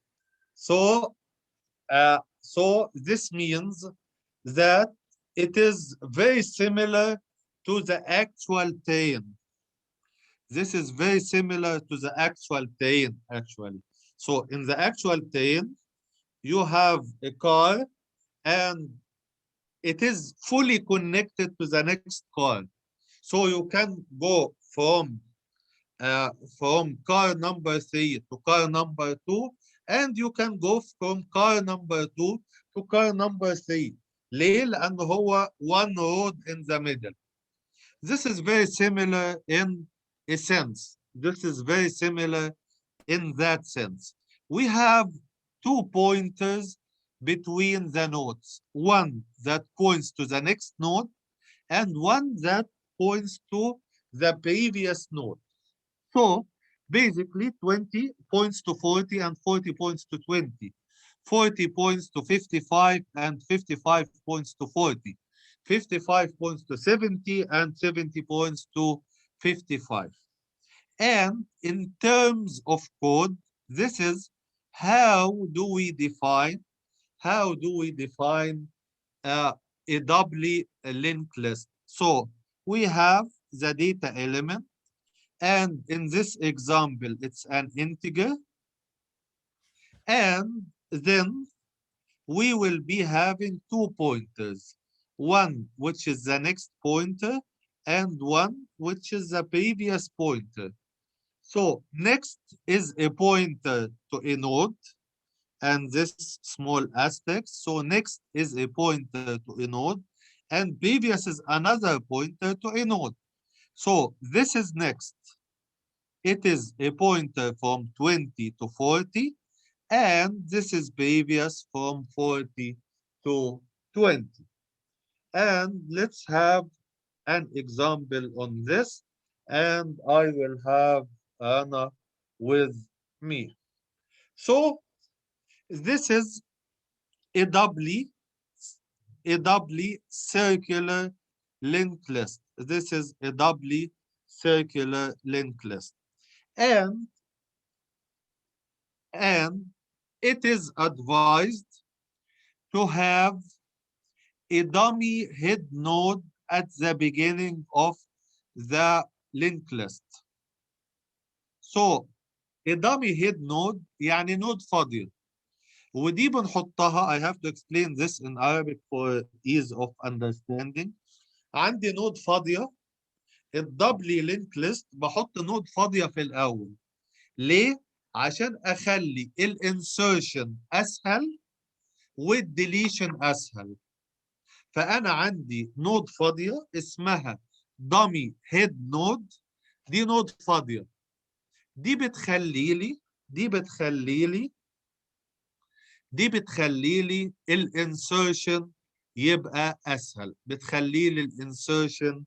So this means that it is very similar to the actual train. This is very similar to the actual train, actually. So in the actual train, you have a car and it is fully connected to the next car. So you can go from car number 3 to car number 2, and you can go from car number 2 to car number 3. ليه؟ لأن هو one road in the middle. This is very similar in a sense. This is very similar in that sense. We have 2 pointers between the nodes. One that points to the next node and one that points to the previous node. So basically 20 points to 40 and 40 points to 20. 40 points to 55 and 55 points to 40. 55 points to 70 and 70 points to 55. And in terms of code, this is how do we define a doubly linked list. So we have the data element, and in this example, it's an integer. And then we will be having 2 pointers, one which is the next pointer and one which is the previous pointer. So next is a pointer to a node and this small asterisk. So next is a pointer to a node and previous is another pointer to a node. So this is next. It is a pointer from 20 to 40, and this is previous from 40 to 20. And let's have an example on this, and I will have Anna with me. So this is a doubly circular linked list. This is a doubly circular linked list. And it is advised to have a dummy head node at the beginning of the linked list. So a dummy head node يعني node فاضية. ودي بنحطها, I have to explain this in Arabic for ease of understanding. عندي نود فاضية, الدبلي لينك ليست بحط نود فاضية في الأول. ليه؟ عشان أخلي الانسرشن أسهل والديليشن أسهل. فأنا عندي نود فاضية اسمها dummy head node. دي نود فاضية. دي بتخلي لي الانسرشن يبقى اسهل، بتخلي لي الانسرشن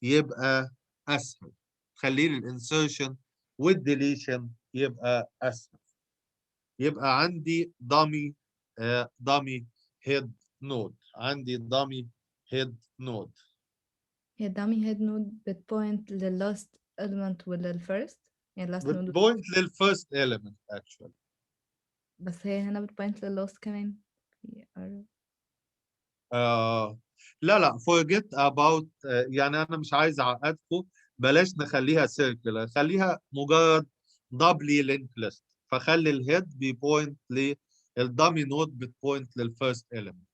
يبقى اسهل، تخلي لي الانسرشن والديليشن يبقى اسهل. يبقى عندي dummy head node، عندي dummy head node. هي dummy head node بتpoint لل last element ولا first؟ يعني last node بتبوينت للفيرست element actually. بس هي هنا بتpoint لل last كمان. لا forget about يعني انا مش عايز اعقدكم، بلاش نخليها سيركل، خليها مجرد دبلي لينك ليست، فخلي الهيد بيبوينت للدامي نود بتبوينت للفيرست element.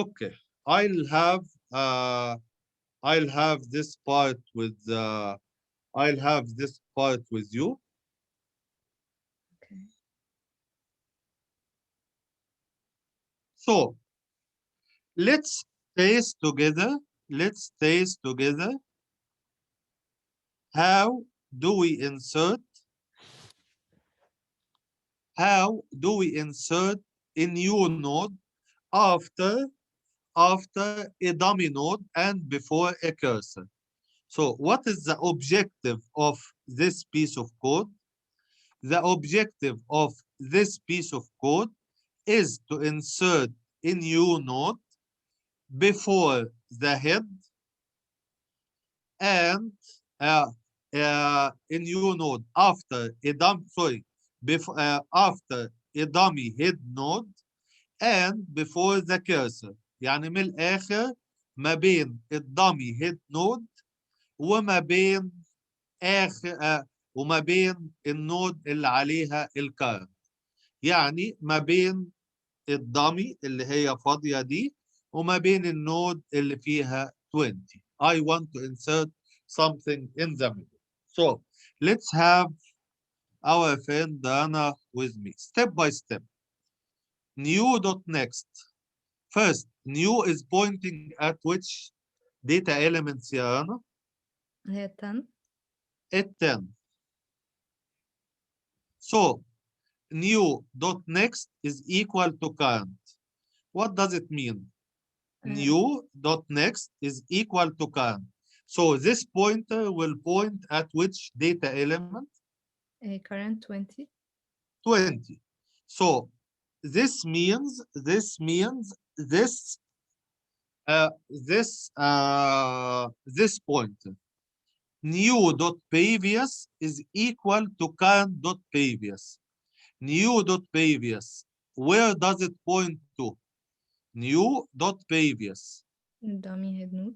Okay. I'll have this part with you. Okay. So let's trace together how do we insert a new node after a dummy node and before a cursor. So what is the objective of this piece of code? The objective of this piece of code is to insert a new node before the head and a new node after a after a dummy head node and before the cursor. يعني من الآخر ما بين الدامي هيد نود وما بين وما بين النود اللي عليها الكارنت. يعني ما بين الدامي اللي هي فاضية دي وما بين النود اللي فيها 20. I want to insert something in the middle. So let's have our friend Dana with me step by step. New.next. First, new is pointing at which data elements يا رنا؟ هي 10. At 10. So new.next is equal to current. What does it mean? New.next is equal to current. So this pointer will point at which data element? Current 20. 20. So this means this pointer new.previous is equal to current.previous. New.previous, where does it point to? New.previous. Dummy head node.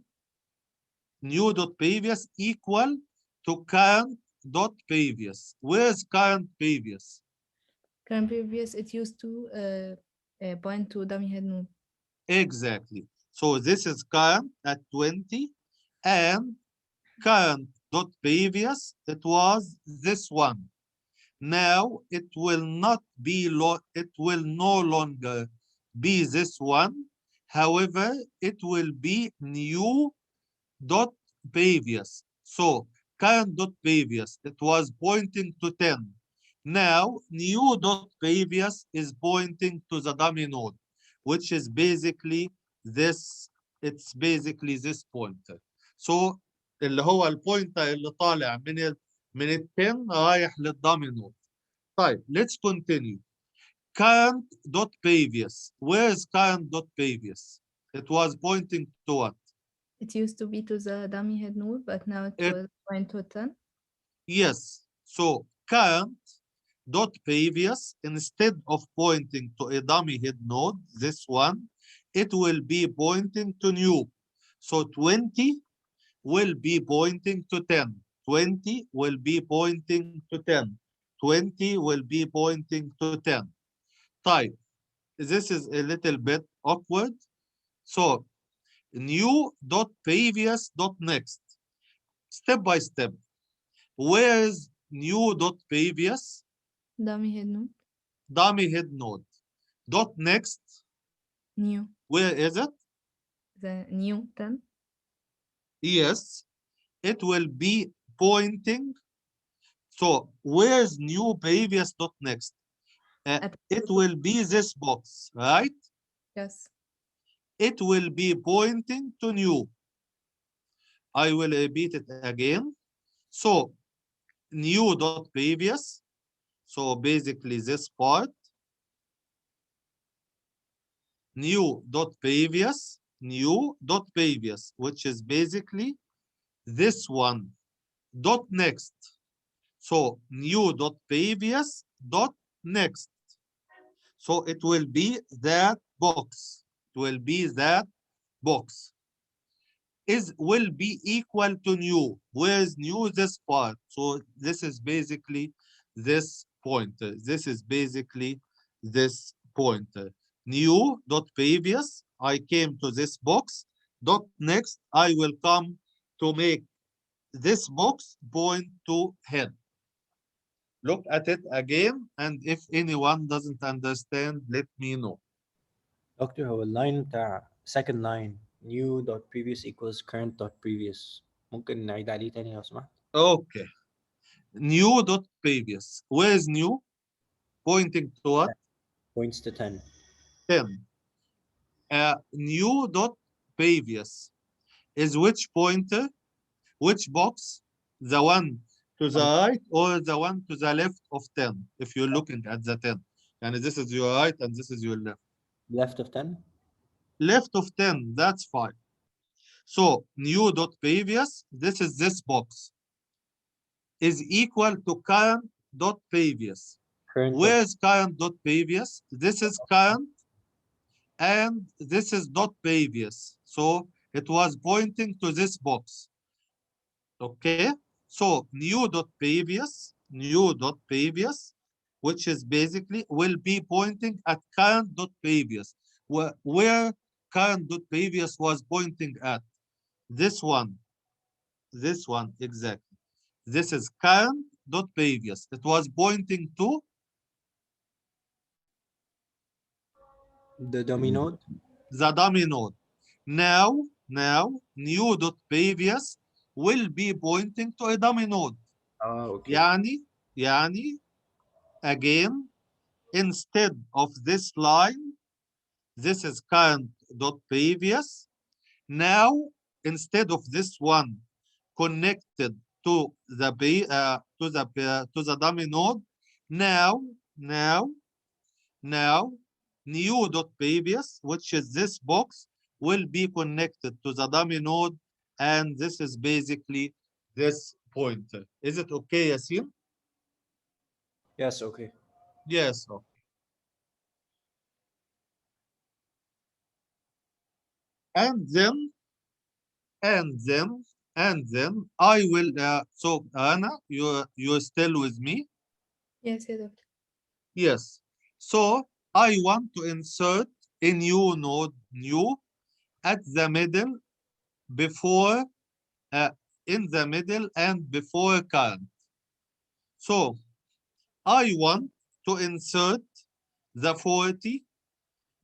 New.previous equal to current.previous. Where is current.previous? Current previous, it used to point to dummy head node. Exactly. So this is current at 20 and current.previous, it was this one. Now it will not be it will no longer be this one. However, it will be new.previous. So current.previous, it was pointing to 10. Now new.previous is pointing to the dummy node, which is basically this, it's basically this pointer. So اللي هو البوينتر اللي طالع من ال 10 رايح للدامي نود. طيب let's continue. Current.previous. Where is current.previous? It was pointing to what? It used to be to the dummy head node, but now it will point to 10. Yes. So current.previous, instead of pointing to a dummy head node, this one, it will be pointing to new. So 20 will be pointing to 10. 20 will be pointing to 10. 20 will be pointing to 10. Type. This is a little bit awkward. So new.previous.next. Step by step. Where is new.previous? Dummy head node. Dummy head node. Dot next. New. Where is it? The new 10. Yes. it will be pointing. So where's new previous dot next? It will be this box, right? Yes. It will be pointing to new. I will repeat it again. So new dot previous. So basically this part. New dot previous, which is basically this one. Dot next. So new dot previous dot next. So it will be that box. It will be that box. Will be equal to new. Where is new? This part. So this is basically this pointer. This is basically this pointer. New dot previous. I came to this box. Dot next. I will come to make this box point to head. Look at it again, and if anyone doesn't understand, let me know. دكتور هو اللاين بتاع second line new dot previous equals current dot previous ممكن نعيد عليه تاني لو سمحت؟ Okay. New dot previous. Where is new? Pointing to what? Points to 10. 10. New dot previous is which pointer? Which box? The one to the right or the one to the left of 10? If you're looking at the 10. And this is your right and this is your left. Left of 10? Left of 10, that's fine. So new dot previous, this is this box, is equal to current dot previous. Current dot- Where's current dot previous? This is current and this is dot previous. So it was pointing to this box. Okay, so new dot previous, which is basically will be pointing at current dot previous. Where current dot previous was pointing at? This one exactly. This is current dot previous. It was pointing to the dummy node? the dummy node. Now new dot previous will be pointing to a dummy node. Okay. يعني again, instead of this line, this is current dot previous. Now instead of this one connected to the dummy node, now new dot previous, which is this box, will be connected to the dummy node, and this is basically this pointer. Is it okay, Yasin? Yes, okay. Yes. Okay. And then I will. So Anna, you're still with me? Yes, yeah, doctor. Yes. So I want to insert a new node, new, at the middle, before, in the middle and before current. So I want to insert the 40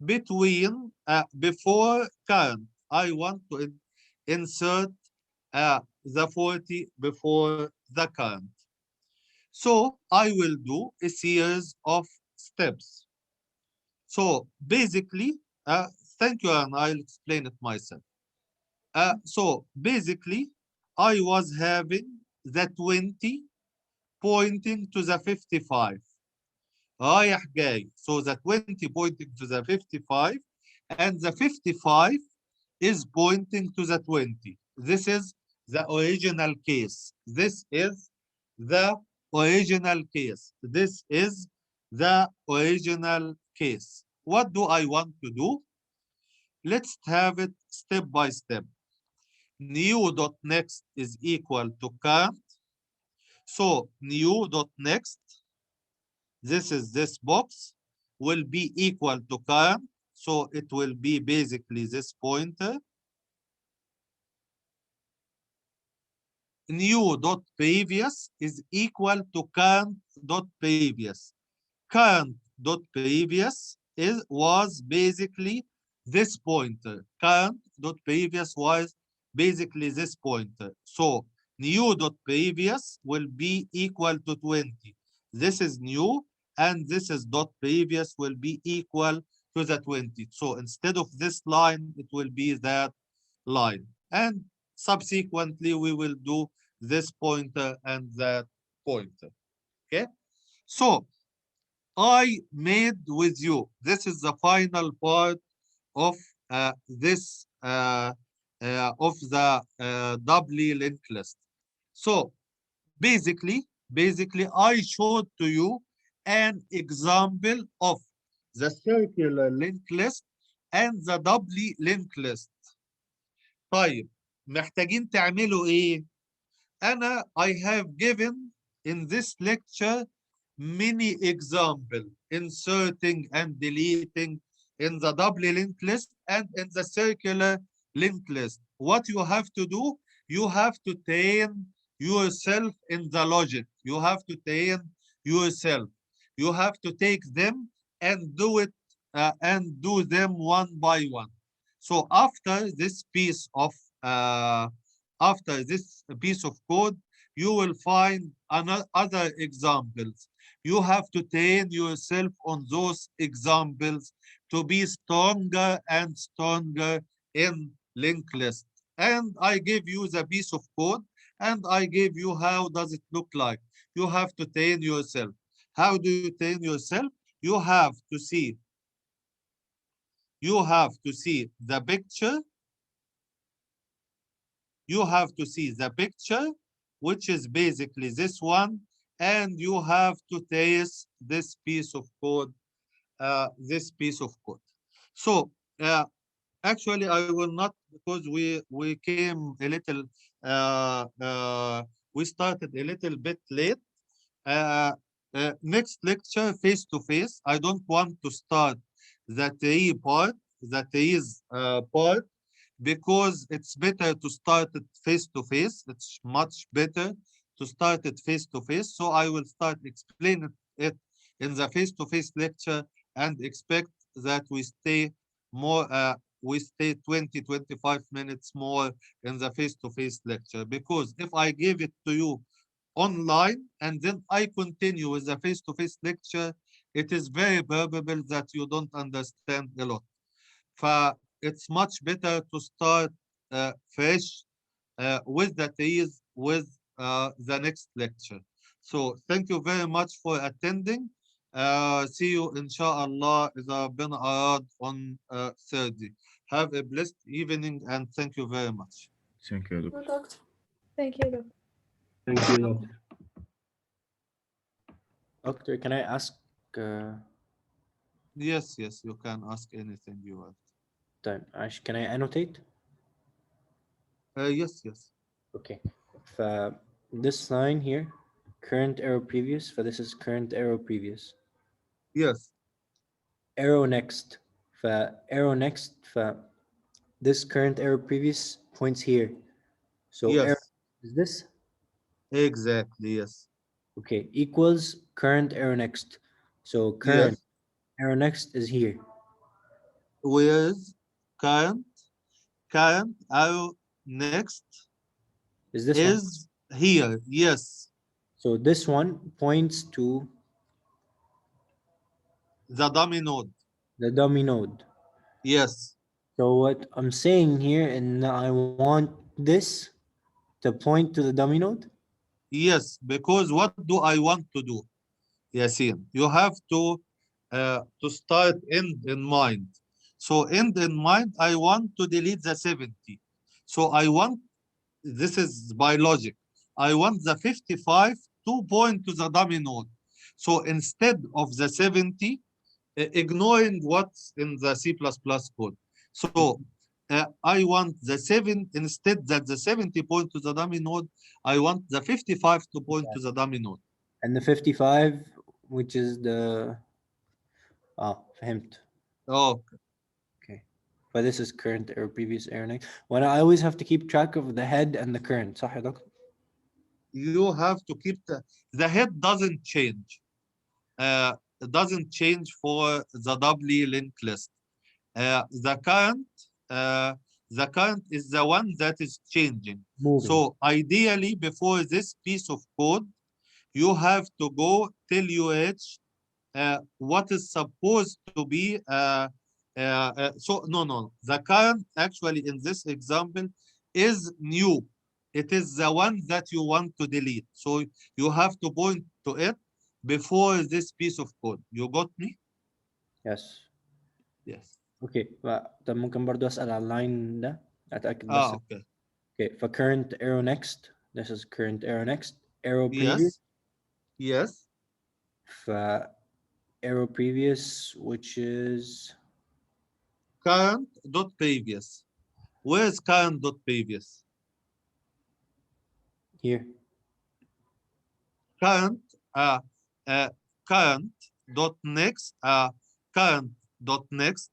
between, before current. I want to insert the 40 before the current. So I will do a series of steps. So basically, thank you, and I'll explain it myself. So basically, I was having the 20 pointing to the 55. رايح جاي. So the 20 pointing to the 55, and the 55 is pointing to the 20. This is the original case. This is the original case. This is the original case. What do I want to do? Let's have it step by step. New dot next is equal to current. So new dot next, this is this box, will be equal to current. So it will be basically this pointer. New dot previous is equal to current dot previous. Current dot previous was basically this pointer. Current dot previous was basically this pointer. So new dot previous will be equal to 20. This is new, and this is dot previous will be equal to the 20. So instead of this line, it will be that line. And subsequently, we will do this pointer and that pointer. Okay? So I made with you, this is the final part of this of the doubly linked list. So basically I showed to you an example of the circular linked list and the doubly linked list. طيب محتاجين تعملوا ايه؟ I have given in this lecture many examples, inserting and deleting in the doubly linked list and in the circular linked list. What you have to do, you have to train yourself in the logic. You have to train yourself. You have to take them and do it and do them one by one. So after this piece of code, you will find other examples. You have to train yourself on those examples to be stronger and stronger in linked list. And I give you the piece of code, and I give you how does it look like. You have to train yourself. How do you train yourself? You have to see the picture. You have to see the picture, which is basically this one, and you have to trace this piece of code. So actually, I will not, because we came a little, we started a little bit late. Next lecture, face to face. I don't want to start the tree part, because it's better to start it face to face. It's much better to start it face to face. So I will start explaining it in the face to face lecture, and expect that we stay more. We stay 20-25 minutes more in the face to face lecture, because if I give it to you online and then I continue with the face to face lecture, it is very probable that you don't understand a lot. It's much better to start fresh with the trees with the next lecture. So thank you very much for attending. See you inshallah إذا ربنا أراد on Thursday. Have a blessed evening and thank you very much. Thank you, Doctor. Doctor. Thank you, Doctor. Thank you, Doctor. Doctor, can I ask? Yes, you can ask anything you want. Can I annotate? Yes. Okay. This line here, current arrow previous. This is current arrow previous. Yes. Arrow next. Arrow next. This current arrow previous points here. So Yes. arrow is this? Exactly. Yes. Okay. Equals current arrow next. So current Yes. arrow next is here. Where is current arrow next Is this is one? here. Yes. So this one points to The dummy node. the dummy node. Yes. So what I'm saying here, and I want this to point to the dummy node? Yes, because what do I want to do? Yasin, you have to start end in mind. So end in mind, I want to delete the 70. So I want, this is by logic, I want the 55 to point to the dummy node. So instead of the 70, ignoring what's in the C++ code. So I want the 7, instead that the 70 point to the dummy node, I want the 55 to point to the dummy node. And the 55, which is the فهمت. Oh, Okay. But this is current or previous arrow next. When I always have to keep track of the head and the current. صح يا دكتور? you have to keep the head doesn't change. It doesn't change for the doubly linked list. The current The current is the one that is changing. moving. So ideally, before this piece of code, you have to go tell UH what is supposed to be. So no. The current actually in this example is new. It is the one that you want to delete. So you have to point to it before this piece of code. You got me? Yes. Yes. اوكي طب ممكن برضو اسال على اللاين ده اتاكد بس. Okay. Okay, for current arrow next, this is current arrow next, arrow previous. Yes. For arrow previous, which is Current dot previous. Where is current dot previous? here. Current current dot next current dot next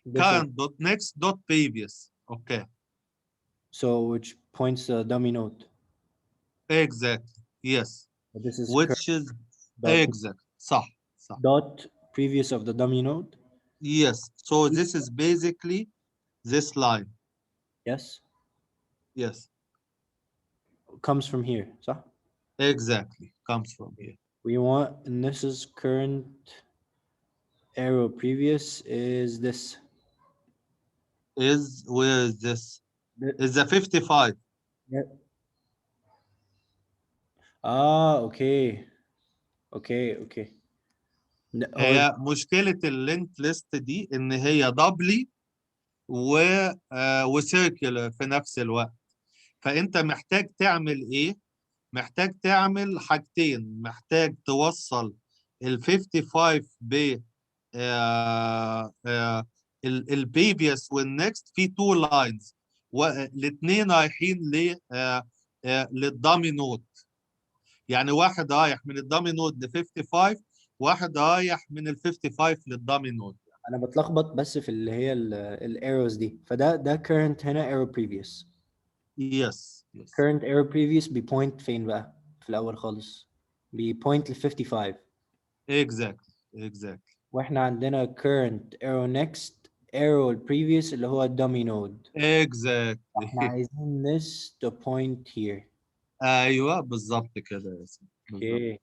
This current dot next dot previous. Okay. So which points the dummy node. Exactly. Yes. This is Which is dot, exact. صح. dot previous of the dummy node. Yes. So this is basically this line. Yes. Yes. Comes from here. So Exactly. Comes from here. we want, and this is current arrow previous is this. Where is this? The- Is the 55. Okay. هي مشكلة اللينك ليست دي إن هي دبلي وسيركل في نفس الوقت. فأنت محتاج تعمل إيه؟ محتاج تعمل حاجتين. محتاج توصل ال 55 ب البيبيس والنكست في 2 لاينز، والاثنين رايحين للدامي نود. يعني واحد رايح من الدامي نود ل 55، واحد رايح من ال 55 للدامي نود. انا بتلخبط بس في اللي هي الايروز دي. فده current هنا arrow previous. Yes. current arrow previous بيبوينت فين بقى في الاول خالص؟ بيبوينت ل 55. Exactly. واحنا عندنا current arrow next arrow previous اللي هو dummy node. Exactly. احنا عايزين this to point here. ايوه بالظبط كده يا سيدي. اوكي.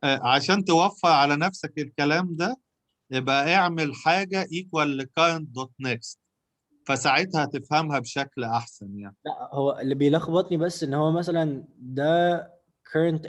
عشان توفر على نفسك الكلام ده يبقى اعمل حاجه equal current dot next، فساعتها هتفهمها بشكل احسن يعني. لا هو اللي بيلخبطني بس ان هو مثلا ده current